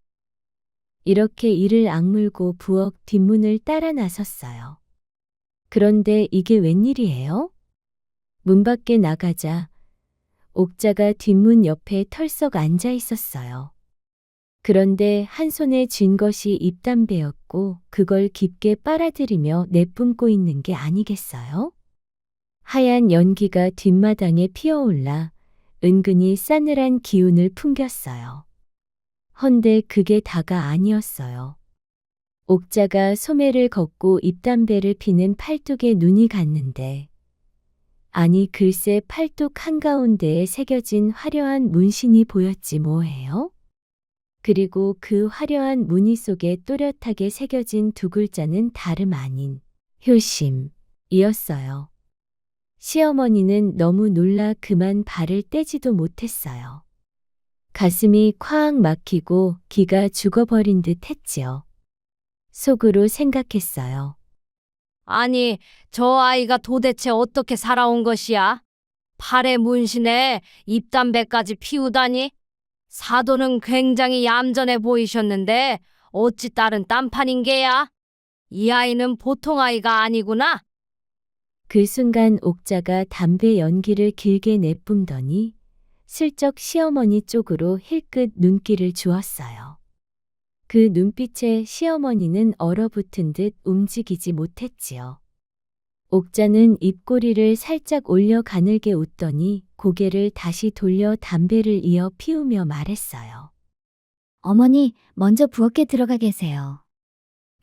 이렇게 이를 악물고 부엌 뒷문을 따라 나섰어요. 그런데 이게 웬일이에요? 문 밖에 나가자 옥자가 뒷문 옆에 털썩 앉아 있었어요. 그런데 한 손에 쥔 것이 입담배였고 그걸 깊게 빨아들이며 내뿜고 있는 게 아니겠어요? 하얀 연기가 뒷마당에 피어올라 은근히 싸늘한 기운을 풍겼어요. 헌데 그게 다가 아니었어요. 옥자가 소매를 걷고 입담배를 피는 팔뚝에 눈이 갔는데 아니 글쎄 팔뚝 한가운데에 새겨진 화려한 문신이 보였지 뭐예요? 그리고 그 화려한 무늬 속에 또렷하게 새겨진 두 글자는 다름 아닌 효심이었어요. 시어머니는 너무 놀라 그만 발을 떼지도 못했어요. 가슴이 콱 막히고 기가 죽어버린 듯 했지요. 속으로 생각했어요. 아니, 저 아이가 도대체 어떻게 살아온 것이야? 팔에 문신에 입담배까지 피우다니? 사도는 굉장히 얌전해 보이셨는데 어찌 딸은 딴판인 게야? 이 아이는 보통 아이가 아니구나. 그 순간 옥자가 담배 연기를 길게 내뿜더니 슬쩍 시어머니 쪽으로 힐끗 눈길을 주었어요. 그 눈빛에 시어머니는 얼어붙은 듯 움직이지 못했지요. 옥자는 입꼬리를 살짝 올려 가늘게 웃더니 고개를 다시 돌려 담배를 이어 피우며 말했어요. 어머니, 먼저 부엌에 들어가 계세요.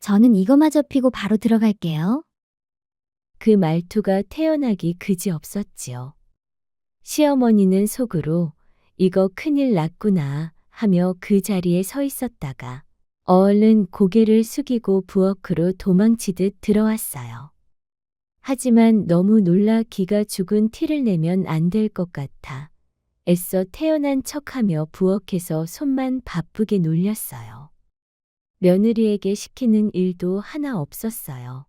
저는 이거마저 피고 바로 들어갈게요. 그 말투가 태연하기 그지없었지요. 시어머니는 속으로 이거 큰일 났구나 하며 그 자리에 서 있었다가 얼른 고개를 숙이고 부엌으로 도망치듯 들어왔어요. 하지만 너무 놀라 기가 죽은 티를 내면 안 될 것 같아 애써 태연한 척하며 부엌에서 손만 바쁘게 놀렸어요. 며느리에게 시키는 일도 하나 없었어요.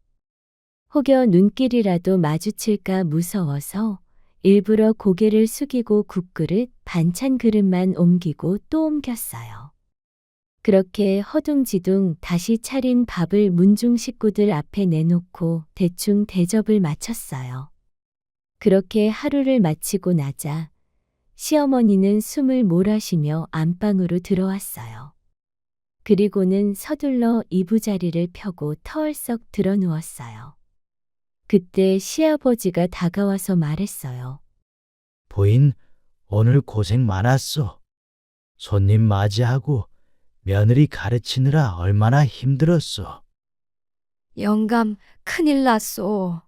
혹여 눈길이라도 마주칠까 무서워서 일부러 고개를 숙이고 국그릇, 반찬 그릇만 옮기고 또 옮겼어요. 그렇게 허둥지둥 다시 차린 밥을 문중 식구들 앞에 내놓고 대충 대접을 마쳤어요. 그렇게 하루를 마치고 나자 시어머니는 숨을 몰아쉬며 안방으로 들어왔어요. 그리고는 서둘러 이부자리를 펴고 털썩 드러누웠어요. 그때 시아버지가 다가와서 말했어요. 부인, 오늘 고생 많았어. 손님 맞이하고 며느리 가르치느라 얼마나 힘들었어. 영감, 큰일 났소.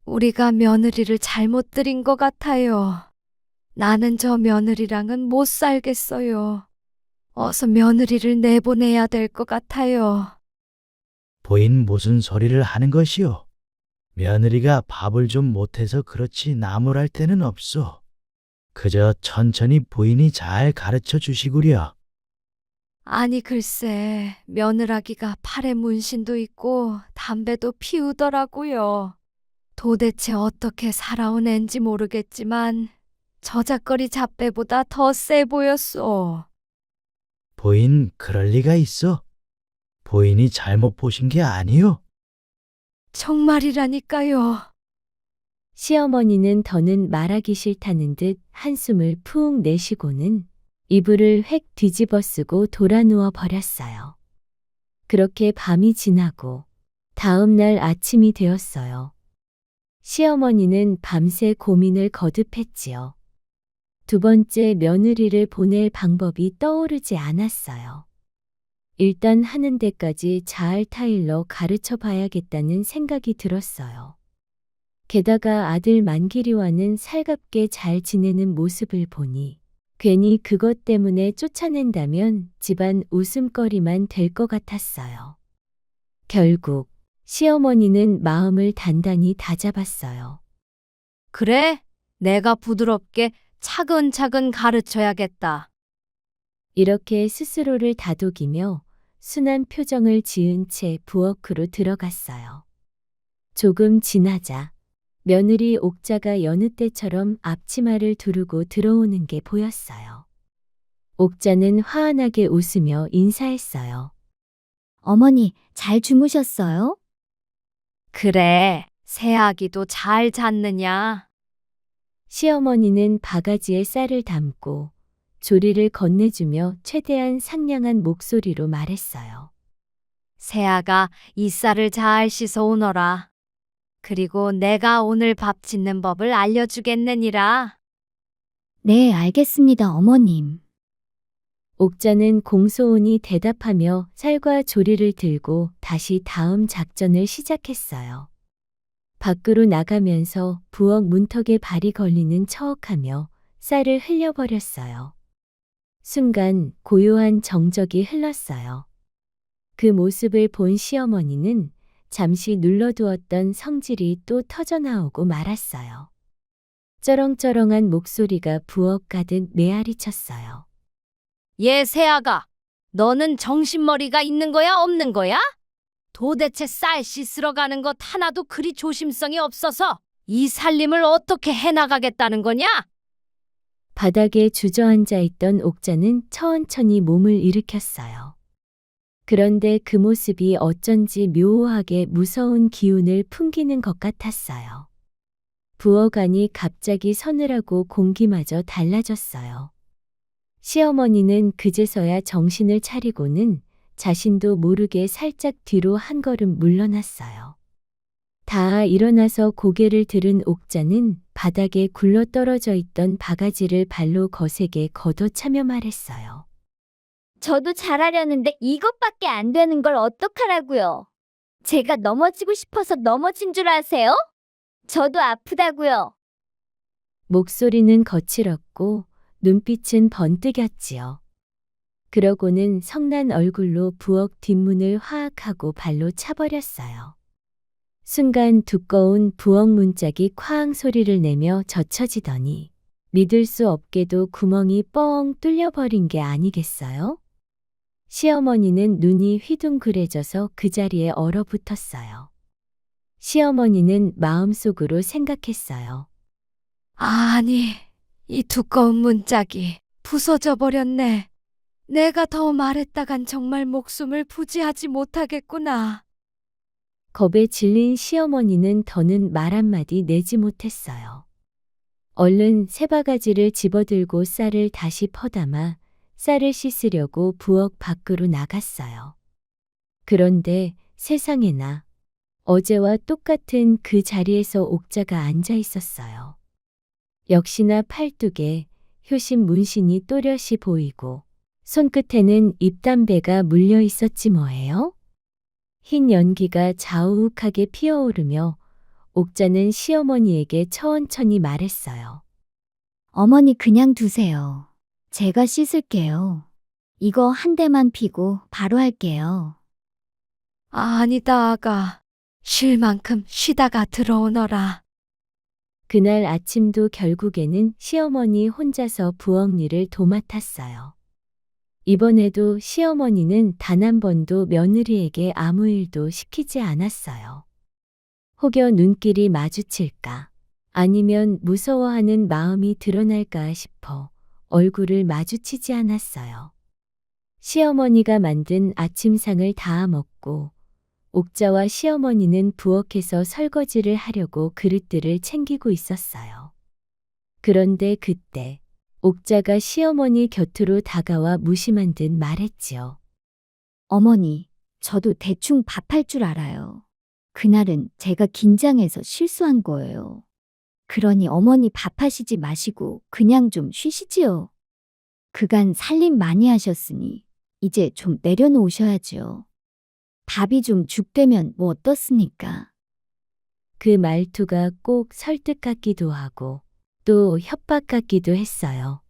우리가 며느리를 잘못 들인 것 같아요. 나는 저 며느리랑은 못 살겠어요. 어서 며느리를 내보내야 될 것 같아요. 부인 무슨 소리를 하는 것이오? 며느리가 밥을 좀 못해서 그렇지 나무랄 때는 없어. 그저 천천히 부인이 잘 가르쳐 주시구려. 아니 글쎄, 며느라기가 팔에 문신도 있고 담배도 피우더라고요. 도대체 어떻게 살아온 앤지 모르겠지만 저작거리 잡배보다 더 세 보였소. 부인 그럴 리가 있어? 부인이 잘못 보신 게 아니오? 정말이라니까요. 시어머니는 더는 말하기 싫다는 듯 한숨을 푹 내쉬고는 이불을 획 뒤집어 쓰고 돌아 누워 버렸어요. 그렇게 밤이 지나고 다음 날 아침이 되었어요. 시어머니는 밤새 고민을 거듭했지요. 두 번째 며느리를 보낼 방법이 떠오르지 않았어요. 일단 하는 데까지 잘 타일러 가르쳐 봐야겠다는 생각이 들었어요. 게다가 아들 만기리와는 살갑게 잘 지내는 모습을 보니 괜히 그것 때문에 쫓아낸다면 집안 웃음거리만 될 것 같았어요. 결국 시어머니는 마음을 단단히 다잡았어요. 그래, 내가 부드럽게 차근차근 가르쳐야겠다. 이렇게 스스로를 다독이며 순한 표정을 지은 채 부엌으로 들어갔어요. 조금 지나자 며느리 옥자가 여느 때처럼 앞치마를 두르고 들어오는 게 보였어요. 옥자는 화환하게 웃으며 인사했어요. 어머니, 잘 주무셨어요? 그래, 새아기도 잘 잤느냐? 시어머니는 바가지에 쌀을 담고 조리를 건네주며 최대한 상냥한 목소리로 말했어요. 새아가 이 쌀을 잘 씻어 오너라. 그리고 내가 오늘 밥 짓는 법을 알려주겠느니라. 네, 알겠습니다, 어머님. 옥자는 공소온이 대답하며 쌀과 조리를 들고 다시 다음 작전을 시작했어요. 밖으로 나가면서 부엌 문턱에 발이 걸리는 척하며 쌀을 흘려버렸어요. 순간 고요한 정적이 흘렀어요. 그 모습을 본 시어머니는 잠시 눌러두었던 성질이 또 터져나오고 말았어요. 쩌렁쩌렁한 목소리가 부엌 가득 메아리쳤어요. 얘 새아가, 너는 정신머리가 있는 거야, 없는 거야? 도대체 쌀 씻으러 가는 것 하나도 그리 조심성이 없어서 이 살림을 어떻게 해나가겠다는 거냐? 바닥에 주저앉아 있던 옥자는 천천히 몸을 일으켰어요. 그런데 그 모습이 어쩐지 묘하게 무서운 기운을 풍기는 것 같았어요. 부엌 안이 갑자기 서늘하고 공기마저 달라졌어요. 시어머니는 그제서야 정신을 차리고는 자신도 모르게 살짝 뒤로 한 걸음 물러났어요. 다 일어나서 고개를 들은 옥자는 바닥에 굴러떨어져 있던 바가지를 발로 거세게 걷어차며 말했어요. 저도 잘하려는데 이것밖에 안 되는 걸 어떡하라고요? 제가 넘어지고 싶어서 넘어진 줄 아세요? 저도 아프다고요. 목소리는 거칠었고 눈빛은 번뜩였지요. 그러고는 성난 얼굴로 부엌 뒷문을 화악하고 발로 차버렸어요. 순간 두꺼운 부엌 문짝이 쾅 소리를 내며 젖혀지더니 믿을 수 없게도 구멍이 뻥 뚫려버린 게 아니겠어요? 시어머니는 눈이 휘둥그레져서 그 자리에 얼어붙었어요. 시어머니는 마음속으로 생각했어요. 아니, 이 두꺼운 문짝이 부서져 버렸네. 내가 더 말했다간 정말 목숨을 부지하지 못하겠구나. 겁에 질린 시어머니는 더는 말 한마디 내지 못했어요. 얼른 새바가지를 집어들고 쌀을 다시 퍼담아 쌀을 씻으려고 부엌 밖으로 나갔어요. 그런데 세상에나 어제와 똑같은 그 자리에서 옥자가 앉아 있었어요. 역시나 팔뚝에 효심 문신이 또렷이 보이고 손끝에는 잎담배가 물려 있었지 뭐예요? 흰 연기가 자우욱하게 피어오르며 옥자는 시어머니에게 천천히 말했어요. 어머니 그냥 두세요. 제가 씻을게요. 이거 한 대만 피고 바로 할게요. 아니다, 아가. 쉴 만큼 쉬다가 들어오너라. 그날 아침도 결국에는 시어머니 혼자서 부엌 일을 도맡았어요. 이번에도 시어머니는 단 한 번도 며느리에게 아무 일도 시키지 않았어요. 혹여 눈길이 마주칠까 아니면 무서워하는 마음이 드러날까 싶어 얼굴을 마주치지 않았어요. 시어머니가 만든 아침상을 다 먹고 옥자와 시어머니는 부엌에서 설거지를 하려고 그릇들을 챙기고 있었어요. 그런데 그때 옥자가 시어머니 곁으로 다가와 무심한 듯 말했지요. 어머니, 저도 대충 밥할 줄 알아요. 그날은 제가 긴장해서 실수한 거예요. 그러니 어머니 밥하시지 마시고 그냥 좀 쉬시지요. 그간 살림 많이 하셨으니 이제 좀 내려놓으셔야지요. 밥이 좀 죽되면 뭐 어떻습니까? 그 말투가 꼭 설득 같기도 하고 또 협박 같기도 했어요.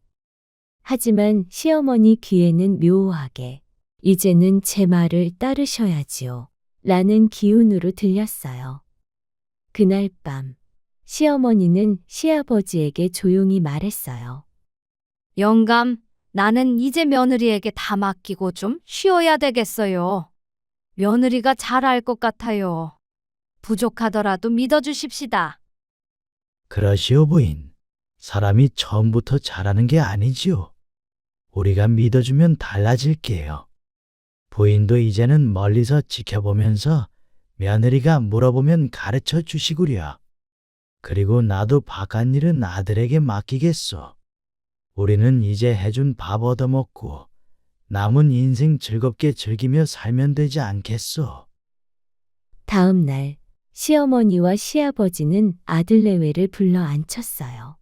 하지만 시어머니 귀에는 묘하게 이제는 제 말을 따르셔야지요. 라는 기운으로 들렸어요. 그날 밤 시어머니는 시아버지에게 조용히 말했어요. 영감, 나는 이제 며느리에게 다 맡기고 좀 쉬어야 되겠어요. 며느리가 잘 알 것 같아요. 부족하더라도 믿어주십시다. 그러시오, 부인. 사람이 처음부터 잘하는 게 아니지요. 우리가 믿어주면 달라질게요. 부인도 이제는 멀리서 지켜보면서 며느리가 물어보면 가르쳐 주시구려. 그리고 나도 바깥 일은 아들에게 맡기겠소. 우리는 이제 해준 밥 얻어먹고 남은 인생 즐겁게 즐기며 살면 되지 않겠소. 다음 날 시어머니와 시아버지는 아들 내외를 불러 앉혔어요.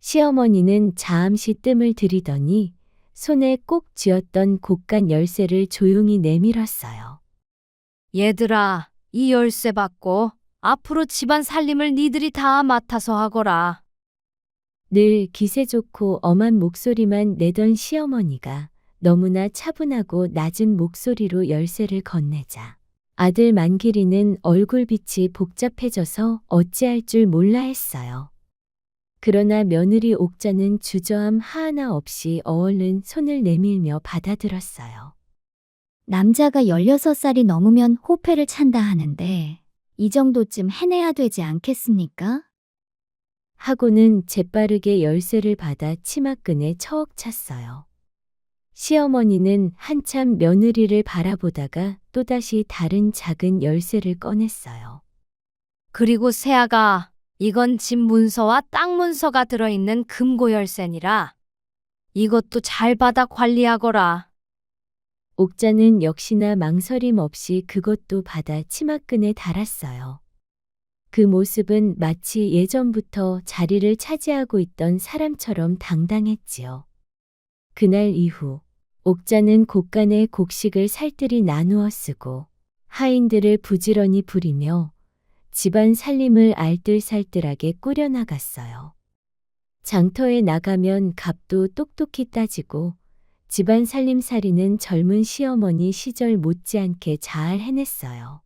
시어머니는 잠시 뜸을 들이더니 손에 꼭 쥐었던 곡간 열쇠를 조용히 내밀었어요. 얘들아, 이 열쇠 받고 앞으로 집안 살림을 니들이 다 맡아서 하거라. 늘 기세 좋고 엄한 목소리만 내던 시어머니가 너무나 차분하고 낮은 목소리로 열쇠를 건네자 아들 만길이는 얼굴빛이 복잡해져서 어찌할 줄 몰라 했어요. 그러나 며느리 옥자는 주저함 하나 없이 얼른 손을 내밀며 받아들었어요. 남자가 16살이 넘으면 호패를 찬다 하는데 이 정도쯤 해내야 되지 않겠습니까? 하고는 재빠르게 열쇠를 받아 치마끈에 처억 찼어요. 시어머니는 한참 며느리를 바라보다가 또다시 다른 작은 열쇠를 꺼냈어요. 그리고 새아가, 이건 집 문서와 땅 문서가 들어있는 금고 열쇠니라. 이것도 잘 받아 관리하거라. 옥자는 역시나 망설임 없이 그것도 받아 치마끈에 달았어요. 그 모습은 마치 예전부터 자리를 차지하고 있던 사람처럼 당당했지요. 그날 이후 옥자는 곡간에 곡식을 살뜰히 나누어 쓰고 하인들을 부지런히 부리며 집안 살림을 알뜰살뜰하게 꾸려나갔어요. 장터에 나가면 값도 똑똑히 따지고 집안 살림살이는 젊은 시어머니 시절 못지않게 잘 해냈어요.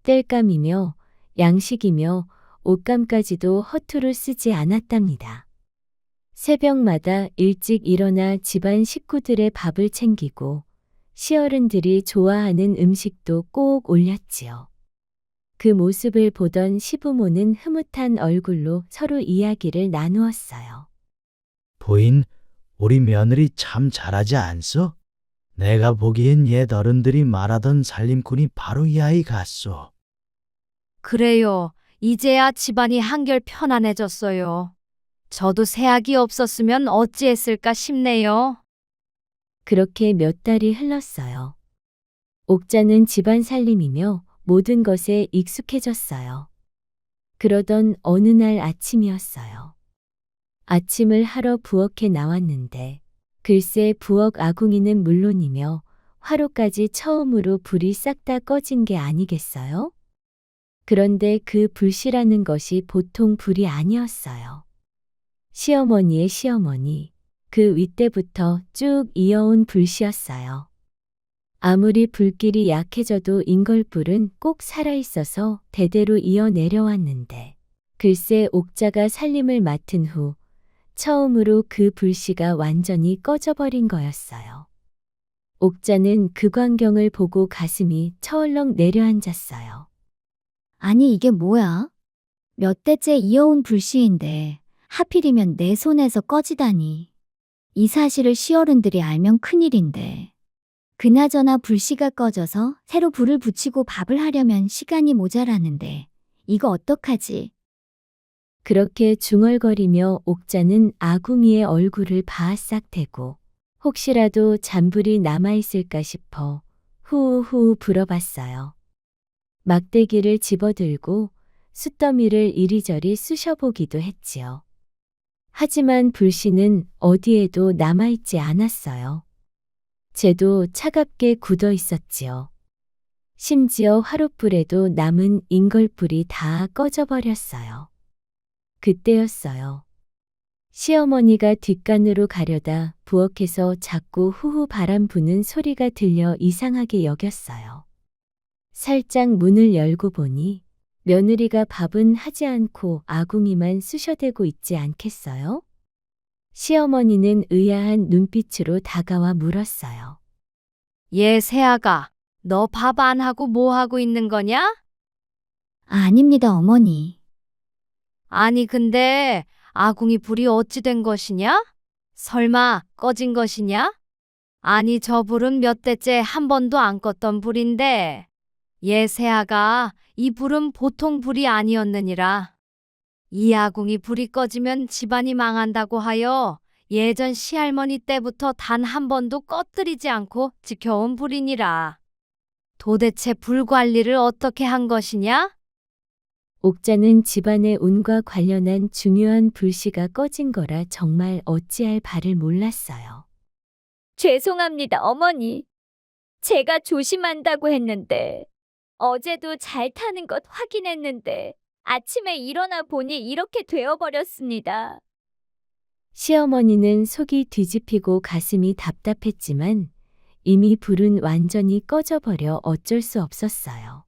땔감이며 양식이며 옷감까지도 허투루 쓰지 않았답니다. 새벽마다 일찍 일어나 집안 식구들의 밥을 챙기고 시어른들이 좋아하는 음식도 꼭 올렸지요. 그 모습을 보던 시부모는 흐뭇한 얼굴로 서로 이야기를 나누었어요. 부인, 우리 며느리 참 잘하지 않소? 내가 보기엔 옛 어른들이 말하던 살림꾼이 바로 이 아이 같소. 그래요. 이제야 집안이 한결 편안해졌어요. 저도 새아기 없었으면 어찌했을까 싶네요. 그렇게 몇 달이 흘렀어요. 옥자는 집안 살림이며 모든 것에 익숙해졌어요. 그러던 어느 날 아침이었어요. 아침을 하러 부엌에 나왔는데 글쎄 부엌 아궁이는 물론이며 화로까지 처음으로 불이 싹 다 꺼진 게 아니겠어요? 그런데 그 불씨라는 것이 보통 불이 아니었어요. 시어머니의 시어머니, 그 윗대부터 쭉 이어온 불씨였어요. 아무리 불길이 약해져도 인걸불은 꼭 살아있어서 대대로 이어 내려왔는데 글쎄 옥자가 살림을 맡은 후 처음으로 그 불씨가 완전히 꺼져버린 거였어요. 옥자는 그 광경을 보고 가슴이 처얼렁 내려앉았어요. 아니 이게 뭐야? 몇 대째 이어온 불씨인데 하필이면 내 손에서 꺼지다니. 이 사실을 시어른들이 알면 큰일인데. 그나저나 불씨가 꺼져서 새로 불을 붙이고 밥을 하려면 시간이 모자라는데 이거 어떡하지? 그렇게 중얼거리며 옥자는 아궁이의 얼굴을 바싹 대고 혹시라도 잔불이 남아있을까 싶어 후후 불어봤어요. 막대기를 집어들고 숯더미를 이리저리 쑤셔보기도 했지요. 하지만 불씨는 어디에도 남아있지 않았어요. 재도 차갑게 굳어 있었지요. 심지어 화롯불에도 남은 인걸불이 다 꺼져버렸어요. 그때였어요. 시어머니가 뒷간으로 가려다 부엌에서 자꾸 후후 바람 부는 소리가 들려 이상하게 여겼어요. 살짝 문을 열고 보니 며느리가 밥은 하지 않고 아궁이만 쑤셔대고 있지 않겠어요? 시어머니는 의아한 눈빛으로 다가와 물었어요. 얘 새아가, 너 밥 안 하고 뭐 하고 있는 거냐? 아닙니다, 어머니. 아니 근데 아궁이 불이 어찌 된 것이냐? 설마 꺼진 것이냐? 아니 저 불은 몇 대째 한 번도 안 껐던 불인데 얘 새아가 이 불은 보통 불이 아니었느니라. 이 아궁이 불이 꺼지면 집안이 망한다고 하여 예전 시할머니 때부터 단 한 번도 꺼뜨리지 않고 지켜온 불이니라. 도대체 불 관리를 어떻게 한 것이냐? 옥자는 집안의 운과 관련한 중요한 불씨가 꺼진 거라 정말 어찌할 바를 몰랐어요. 죄송합니다, 어머니. 제가 조심한다고 했는데, 어제도 잘 타는 것 확인했는데, 아침에 일어나 보니 이렇게 되어버렸습니다. 시어머니는 속이 뒤집히고 가슴이 답답했지만 이미 불은 완전히 꺼져버려 어쩔 수 없었어요.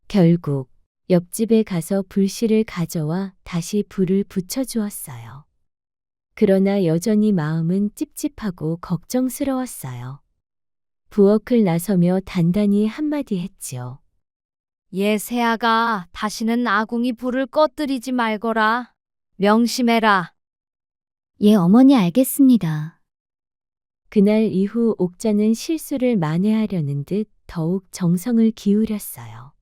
결국 옆집에 가서 불씨를 가져와 다시 불을 붙여주었어요. 그러나 여전히 마음은 찝찝하고 걱정스러웠어요. 부엌을 나서며 단단히 한마디 했지요. 얘 새아가 다시는 아궁이 불을 꺼뜨리지 말거라. 명심해라. 예, 어머니 알겠습니다. 그날 이후 옥자는 실수를 만회하려는 듯 더욱 정성을 기울였어요.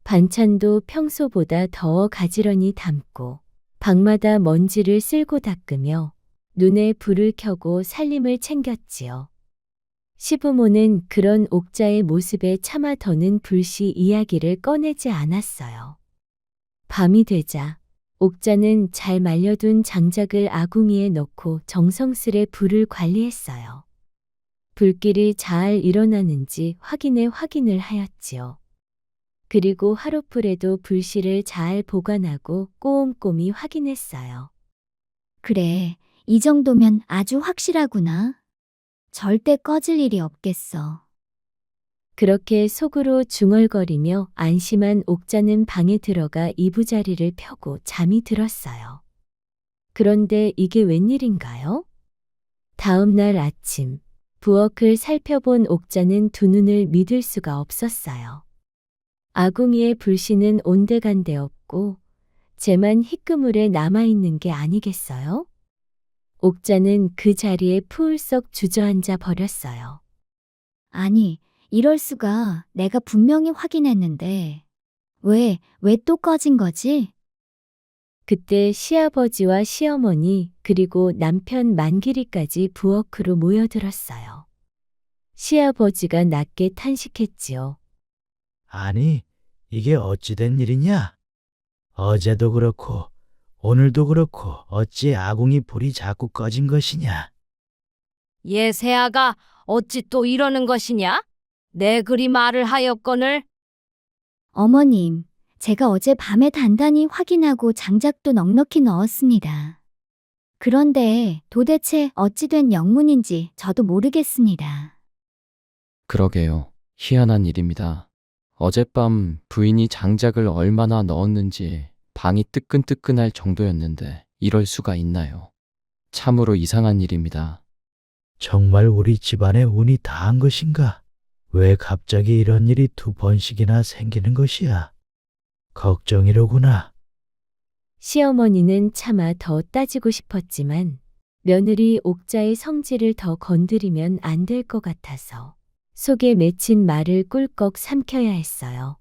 반찬도 평소보다 더 가지런히 담고 방마다 먼지를 쓸고 닦으며 눈에 불을 켜고 살림을 챙겼지요. 시부모는 그런 옥자의 모습에 차마 더는 불씨 이야기를 꺼내지 않았어요. 밤이 되자 옥자는 잘 말려둔 장작을 아궁이에 넣고 정성스레 불을 관리했어요. 불길이 잘 일어나는지 확인을 하였지요. 그리고 화롯불에도 불씨를 잘 보관하고 꼼꼼히 확인했어요. 그래, 이 정도면 아주 확실하구나. 절대 꺼질 일이 없겠어. 그렇게 속으로 중얼거리며 안심한 옥자는 방에 들어가 이부자리를 펴고 잠이 들었어요. 그런데 이게 웬일인가요? 다음 날 아침, 부엌을 살펴본 옥자는 두 눈을 믿을 수가 없었어요. 아궁이의 불씨는 온데간데 없고 재만 희끄물에 남아있는 게 아니겠어요? 옥자는 그 자리에 풀썩 주저앉아 버렸어요. 아니, 이럴 수가. 내가 분명히 확인했는데. 왜 또 꺼진 거지? 그때 시아버지와 시어머니 그리고 남편 만길이까지 부엌으로 모여들었어요. 시아버지가 낮게 탄식했지요. 아니, 이게 어찌 된 일이냐? 어제도 그렇고 오늘도 그렇고 어찌 아궁이 불이 자꾸 꺼진 것이냐? 얘 새아가 어찌 또 이러는 것이냐? 내 그리 말을 하였거늘. 어머님, 제가 어제 밤에 단단히 확인하고 장작도 넉넉히 넣었습니다. 그런데 도대체 어찌 된 영문인지 저도 모르겠습니다. 그러게요. 희한한 일입니다. 어젯밤 부인이 장작을 얼마나 넣었는지 방이 뜨끈뜨끈할 정도였는데 이럴 수가 있나요? 참으로 이상한 일입니다. 정말 우리 집안의 운이 다한 것인가? 왜 갑자기 이런 일이 두 번씩이나 생기는 것이야? 걱정이로구나. 시어머니는 차마 더 따지고 싶었지만 며느리 옥자의 성질을 더 건드리면 안 될 것 같아서 속에 맺힌 말을 꿀꺽 삼켜야 했어요.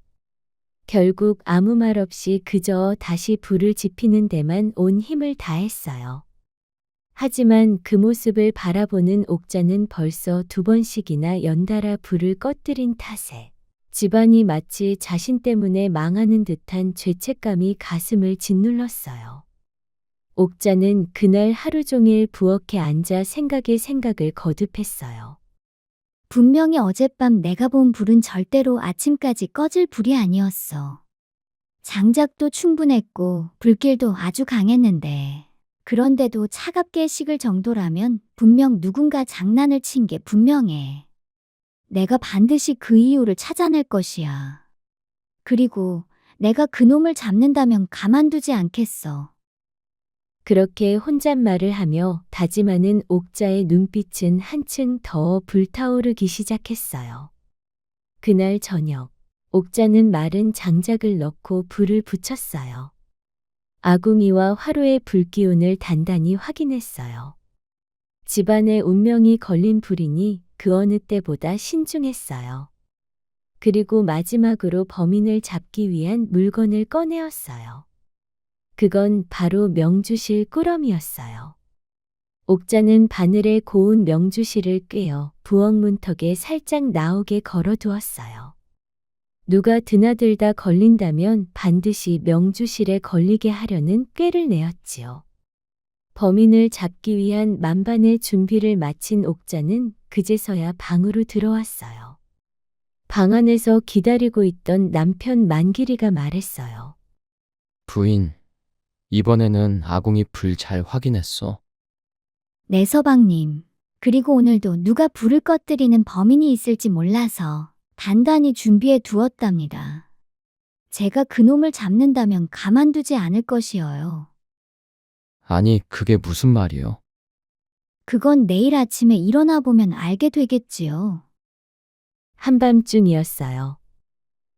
결국 아무 말 없이 그저 다시 불을 지피는 데만 온 힘을 다했어요. 하지만 그 모습을 바라보는 옥자는 벌써 두 번씩이나 연달아 불을 꺼뜨린 탓에 집안이 마치 자신 때문에 망하는 듯한 죄책감이 가슴을 짓눌렀어요. 옥자는 그날 하루 종일 부엌에 앉아 생각에 생각을 거듭했어요. 분명히 어젯밤 내가 본 불은 절대로 아침까지 꺼질 불이 아니었어. 장작도 충분했고 불길도 아주 강했는데 그런데도 차갑게 식을 정도라면 분명 누군가 장난을 친 게 분명해. 내가 반드시 그 이유를 찾아낼 것이야. 그리고 내가 그놈을 잡는다면 가만두지 않겠어. 그렇게 혼잣말을 하며 다짐하는 옥자의 눈빛은 한층 더 불타오르기 시작했어요. 그날 저녁, 옥자는 마른 장작을 넣고 불을 붙였어요. 아궁이와 화로의 불기운을 단단히 확인했어요. 집안의 운명이 걸린 불이니 그 어느 때보다 신중했어요. 그리고 마지막으로 범인을 잡기 위한 물건을 꺼내었어요. 그건 바로 명주실 꾸러미였어요. 옥자는 바늘에 고운 명주실을 꿰어 부엌 문턱에 살짝 나오게 걸어두었어요. 누가 드나들다 걸린다면 반드시 명주실에 걸리게 하려는 꾀를 내었지요. 범인을 잡기 위한 만반의 준비를 마친 옥자는 그제서야 방으로 들어왔어요. 방 안에서 기다리고 있던 남편 만길이가 말했어요. 부인, 이번에는 아궁이 불 잘 확인했어. 네, 서방님. 그리고 오늘도 누가 불을 꺼뜨리는 범인이 있을지 몰라서 단단히 준비해 두었답니다. 제가 그놈을 잡는다면 가만두지 않을 것이어요. 아니, 그게 무슨 말이요? 그건 내일 아침에 일어나 보면 알게 되겠지요. 한밤중이었어요.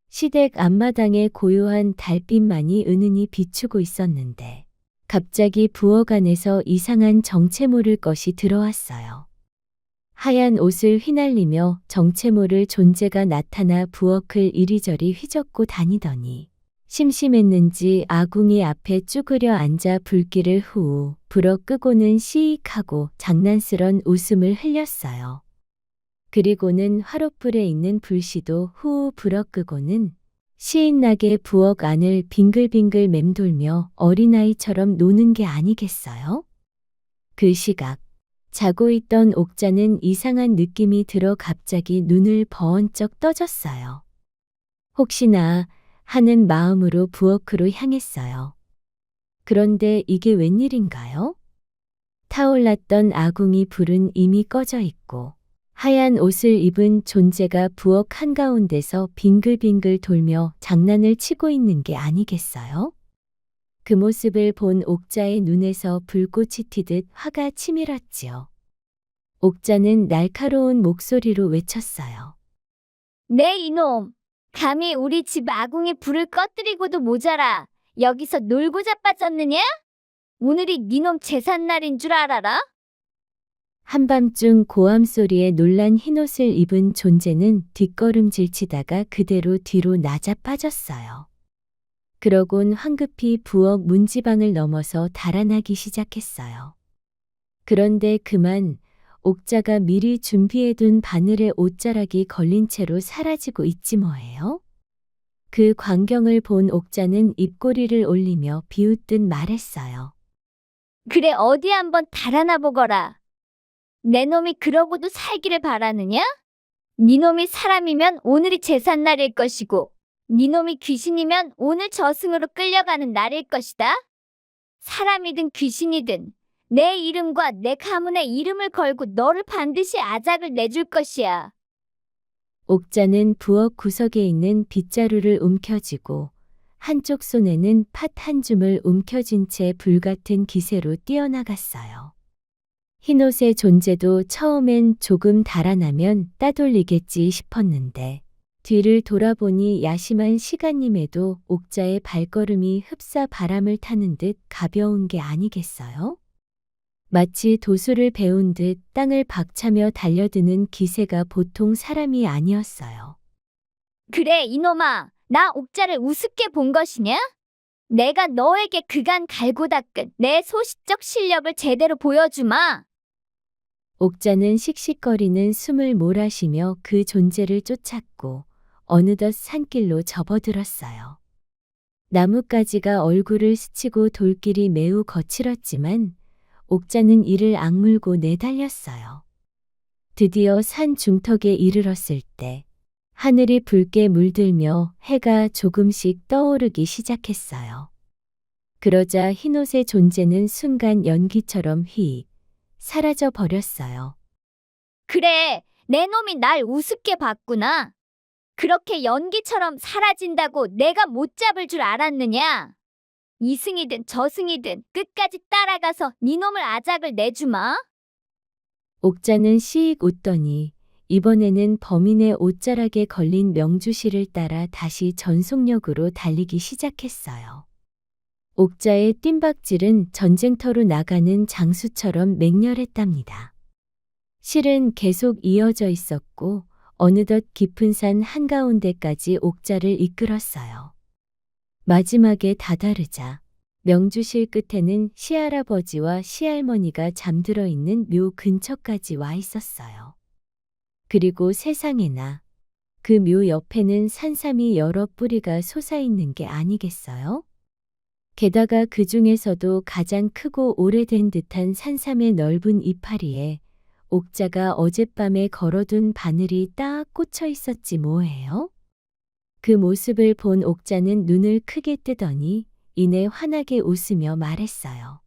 시댁 앞마당에 고요한 달빛만이 은은히 비추고 있었는데 갑자기 부엌 안에서 이상한 정체 모를 것이 들어왔어요. 하얀 옷을 휘날리며 정체 모를 존재가 나타나 부엌을 이리저리 휘젓고 다니더니 심심했는지 아궁이 앞에 쭈그려 앉아 불길을 후우 불어 끄고는 시익하고 장난스런 웃음을 흘렸어요. 그리고는 화롯불에 있는 불씨도 후우 불어 끄고는 시인나게 부엌 안을 빙글빙글 맴돌며 어린아이처럼 노는 게 아니겠어요? 그 시각 자고 있던 옥자는 이상한 느낌이 들어 갑자기 눈을 번쩍 떠졌어요. 혹시나 하는 마음으로 부엌으로 향했어요. 그런데 이게 웬일인가요? 타올랐던 아궁이 불은 이미 꺼져 있고 하얀 옷을 입은 존재가 부엌 한가운데서 빙글빙글 돌며 장난을 치고 있는 게 아니겠어요? 그 모습을 본 옥자의 눈에서 불꽃이 튀듯 화가 치밀었지요. 옥자는 날카로운 목소리로 외쳤어요. 네, 이놈. 감히 우리 집 아궁이 불을 꺼뜨리고도 모자라 여기서 놀고 자빠졌느냐? 오늘이 니놈 제삿날인 줄 알아라? 한밤중 고함 소리에 놀란 흰옷을 입은 존재는 뒷걸음질 치다가 그대로 뒤로 낮아 빠졌어요. 그러곤 황급히 부엌 문지방을 넘어서 달아나기 시작했어요. 그런데 그만 옥자가 미리 준비해둔 바늘에 옷자락이 걸린 채로 사라지고 있지 뭐예요? 그 광경을 본 옥자는 입꼬리를 올리며 비웃듯 말했어요. 그래, 어디 한번 달아나 보거라. 내 놈이 그러고도 살기를 바라느냐? 니놈이 사람이면 오늘이 제삿날일 것이고 니놈이 귀신이면 오늘 저승으로 끌려가는 날일 것이다. 사람이든 귀신이든 내 이름과 내 가문의 이름을 걸고 너를 반드시 아작을 내줄 것이야. 옥자는 부엌 구석에 있는 빗자루를 움켜쥐고 한쪽 손에는 팥 한 줌을 움켜쥔 채 불같은 기세로 뛰어나갔어요. 흰옷의 존재도 처음엔 조금 달아나면 따돌리겠지 싶었는데 뒤를 돌아보니 야심한 시간임에도 옥자의 발걸음이 흡사 바람을 타는 듯 가벼운 게 아니겠어요? 마치 도수를 배운 듯 땅을 박차며 달려드는 기세가 보통 사람이 아니었어요. 그래, 이놈아. 나 옥자를 우습게 본 것이냐? 내가 너에게 그간 갈고 닦은 내 소시적 실력을 제대로 보여주마. 옥자는 씩씩거리는 숨을 몰아쉬며 그 존재를 쫓았고 어느덧 산길로 접어들었어요. 나뭇가지가 얼굴을 스치고 돌길이 매우 거칠었지만 옥자는 이를 악물고 내달렸어요. 드디어 산 중턱에 이르렀을 때 하늘이 붉게 물들며 해가 조금씩 떠오르기 시작했어요. 그러자 흰옷의 존재는 순간 연기처럼 휙 사라져 버렸어요. 그래, 내 놈이 날 우습게 봤구나. 그렇게 연기처럼 사라진다고 내가 못 잡을 줄 알았느냐? 이승이든 저승이든 끝까지 따라가서 네 놈을 아작을 내주마. 옥자는 씩 웃더니 이번에는 범인의 옷자락에 걸린 명주실을 따라 다시 전속력으로 달리기 시작했어요. 옥자의 뜀박질은 전쟁터로 나가는 장수처럼 맹렬했답니다. 실은 계속 이어져 있었고 어느덧 깊은 산 한가운데까지 옥자를 이끌었어요. 마지막에 다다르자 명주실 끝에는 시할아버지와 시할머니가 잠들어 있는 묘 근처까지 와 있었어요. 그리고 세상에나 그 묘 옆에는 산삼이 여러 뿌리가 솟아있는 게 아니겠어요? 게다가 그 중에서도 가장 크고 오래된 듯한 산삼의 넓은 이파리에 옥자가 어젯밤에 걸어둔 바늘이 딱 꽂혀 있었지 뭐예요? 그 모습을 본 옥자는 눈을 크게 뜨더니 이내 환하게 웃으며 말했어요.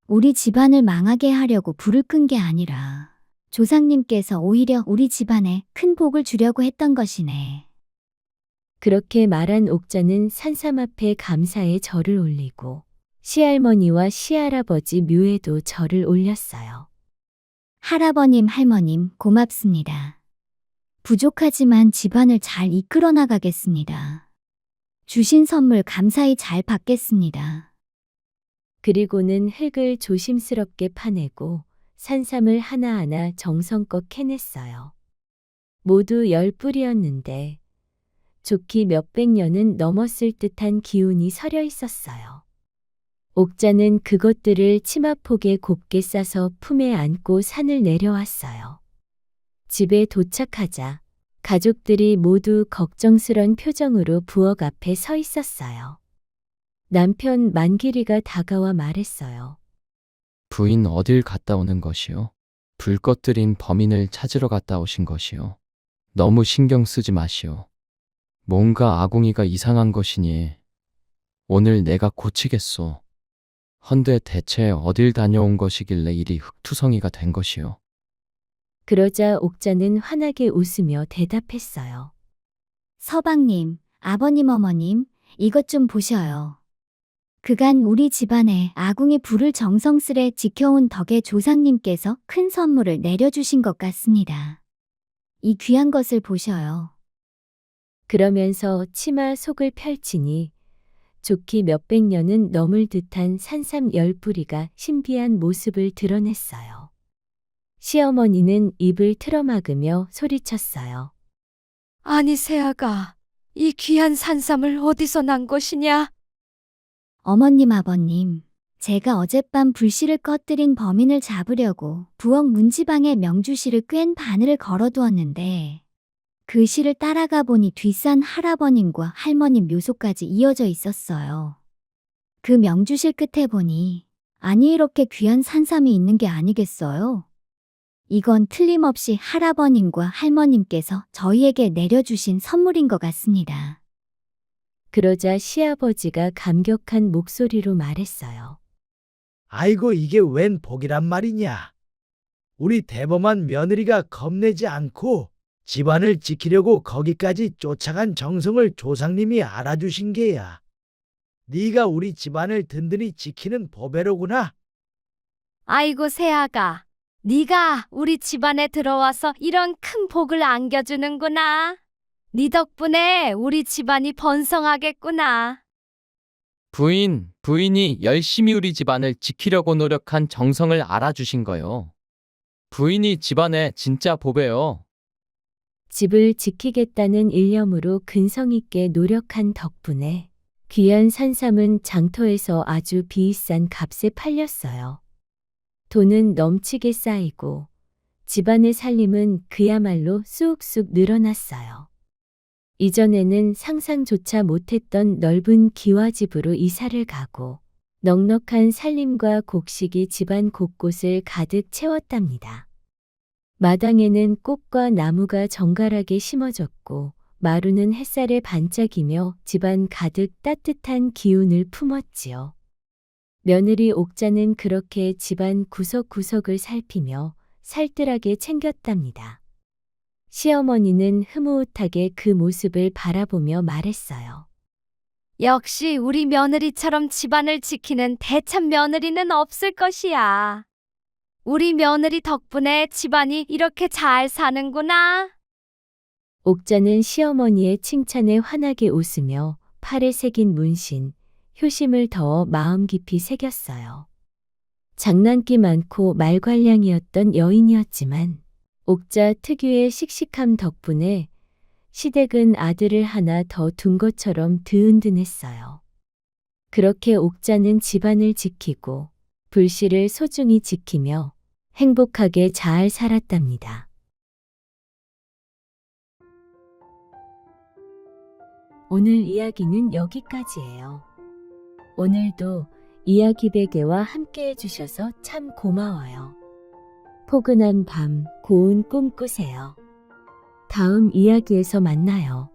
우리 집안을 망하게 하려고 불을 끈 게 아니라 조상님께서 오히려 우리 집안에 큰 복을 주려고 했던 것이네. 그렇게 말한 옥자는 산삼 앞에 감사의 절을 올리고 시할머니와 시할아버지 묘에도 절을 올렸어요. 할아버님, 할머님, 고맙습니다. 부족하지만 집안을 잘 이끌어 나가겠습니다. 주신 선물 감사히 잘 받겠습니다. 그리고는 흙을 조심스럽게 파내고 산삼을 하나하나 정성껏 캐냈어요. 모두 10뿌리였는데 좋기 몇백 년은 넘었을 듯한 기운이 서려 있었어요. 옥자는 그것들을 치마폭에 곱게 싸서 품에 안고 산을 내려왔어요. 집에 도착하자 가족들이 모두 걱정스런 표정으로 부엌 앞에 서 있었어요. 남편 만길이가 다가와 말했어요. 부인 어딜 갔다 오는 것이요? 불 꺼뜨린 범인을 찾으러 갔다 오신 것이요? 너무 신경 쓰지 마시오. 뭔가 아궁이가 이상한 것이니 오늘 내가 고치겠소. 헌데 대체 어딜 다녀온 것이길래 이리 흙투성이가 된 것이요? 그러자 옥자는 환하게 웃으며 대답했어요. 서방님, 아버님, 어머님, 이것 좀 보셔요. 그간 우리 집안에 아궁이 불을 정성스레 지켜온 덕에 조상님께서 큰 선물을 내려주신 것 같습니다. 이 귀한 것을 보셔요. 그러면서 치마 속을 펼치니 좋기 몇백 년은 넘을 듯한 산삼 10뿌리가 신비한 모습을 드러냈어요. 시어머니는 입을 틀어막으며 소리쳤어요. 아니 새아가, 이 귀한 산삼을 어디서 난 것이냐? 어머님, 아버님, 제가 어젯밤 불씨를 꺼뜨린 범인을 잡으려고 부엌 문지방에 명주실을 꿰인 바늘을 걸어두었는데 그 실을 따라가 보니 뒷산 할아버님과 할머님 묘소까지 이어져 있었어요. 그 명주실 끝에 보니 아니 이렇게 귀한 산삼이 있는 게 아니겠어요? 이건 틀림없이 할아버님과 할머님께서 저희에게 내려주신 선물인 것 같습니다. 그러자 시아버지가 감격한 목소리로 말했어요. 아이고 이게 웬 복이란 말이냐. 우리 대범한 며느리가 겁내지 않고 집안을 지키려고 거기까지 쫓아간 정성을 조상님이 알아주신 게야. 네가 우리 집안을 든든히 지키는 보배로구나. 아이고 새아가, 네가 우리 집안에 들어와서 이런 큰 복을 안겨주는구나. 네 덕분에 우리 집안이 번성하겠구나. 부인이 열심히 우리 집안을 지키려고 노력한 정성을 알아주신 거요. 부인이 집안의 진짜 보배요. 집을 지키겠다는 일념으로 근성 있게 노력한 덕분에 귀한 산삼은 장터에서 아주 비싼 값에 팔렸어요. 돈은 넘치게 쌓이고 집안의 살림은 그야말로 쑥쑥 늘어났어요. 이전에는 상상조차 못했던 넓은 기와집으로 이사를 가고 넉넉한 살림과 곡식이 집안 곳곳을 가득 채웠답니다. 마당에는 꽃과 나무가 정갈하게 심어졌고 마루는 햇살에 반짝이며 집안 가득 따뜻한 기운을 품었지요. 며느리 옥자는 그렇게 집안 구석구석을 살피며 살뜰하게 챙겼답니다. 시어머니는 흐뭇하게 그 모습을 바라보며 말했어요. 역시 우리 며느리처럼 집안을 지키는 대참 며느리는 없을 것이야. 우리 며느리 덕분에 집안이 이렇게 잘 사는구나. 옥자는 시어머니의 칭찬에 환하게 웃으며 팔에 새긴 문신, 효심을 더 마음 깊이 새겼어요. 장난기 많고 말괄량이었던 여인이었지만 옥자 특유의 씩씩함 덕분에 시댁은 아들을 하나 더 둔 것처럼 든든했어요. 그렇게 옥자는 집안을 지키고 불씨를 소중히 지키며 행복하게 잘 살았답니다. 오늘 이야기는 여기까지예요. 오늘도 이야기 베개와 함께 해주셔서 참 고마워요. 포근한 밤, 고운 꿈 꾸세요. 다음 이야기에서 만나요.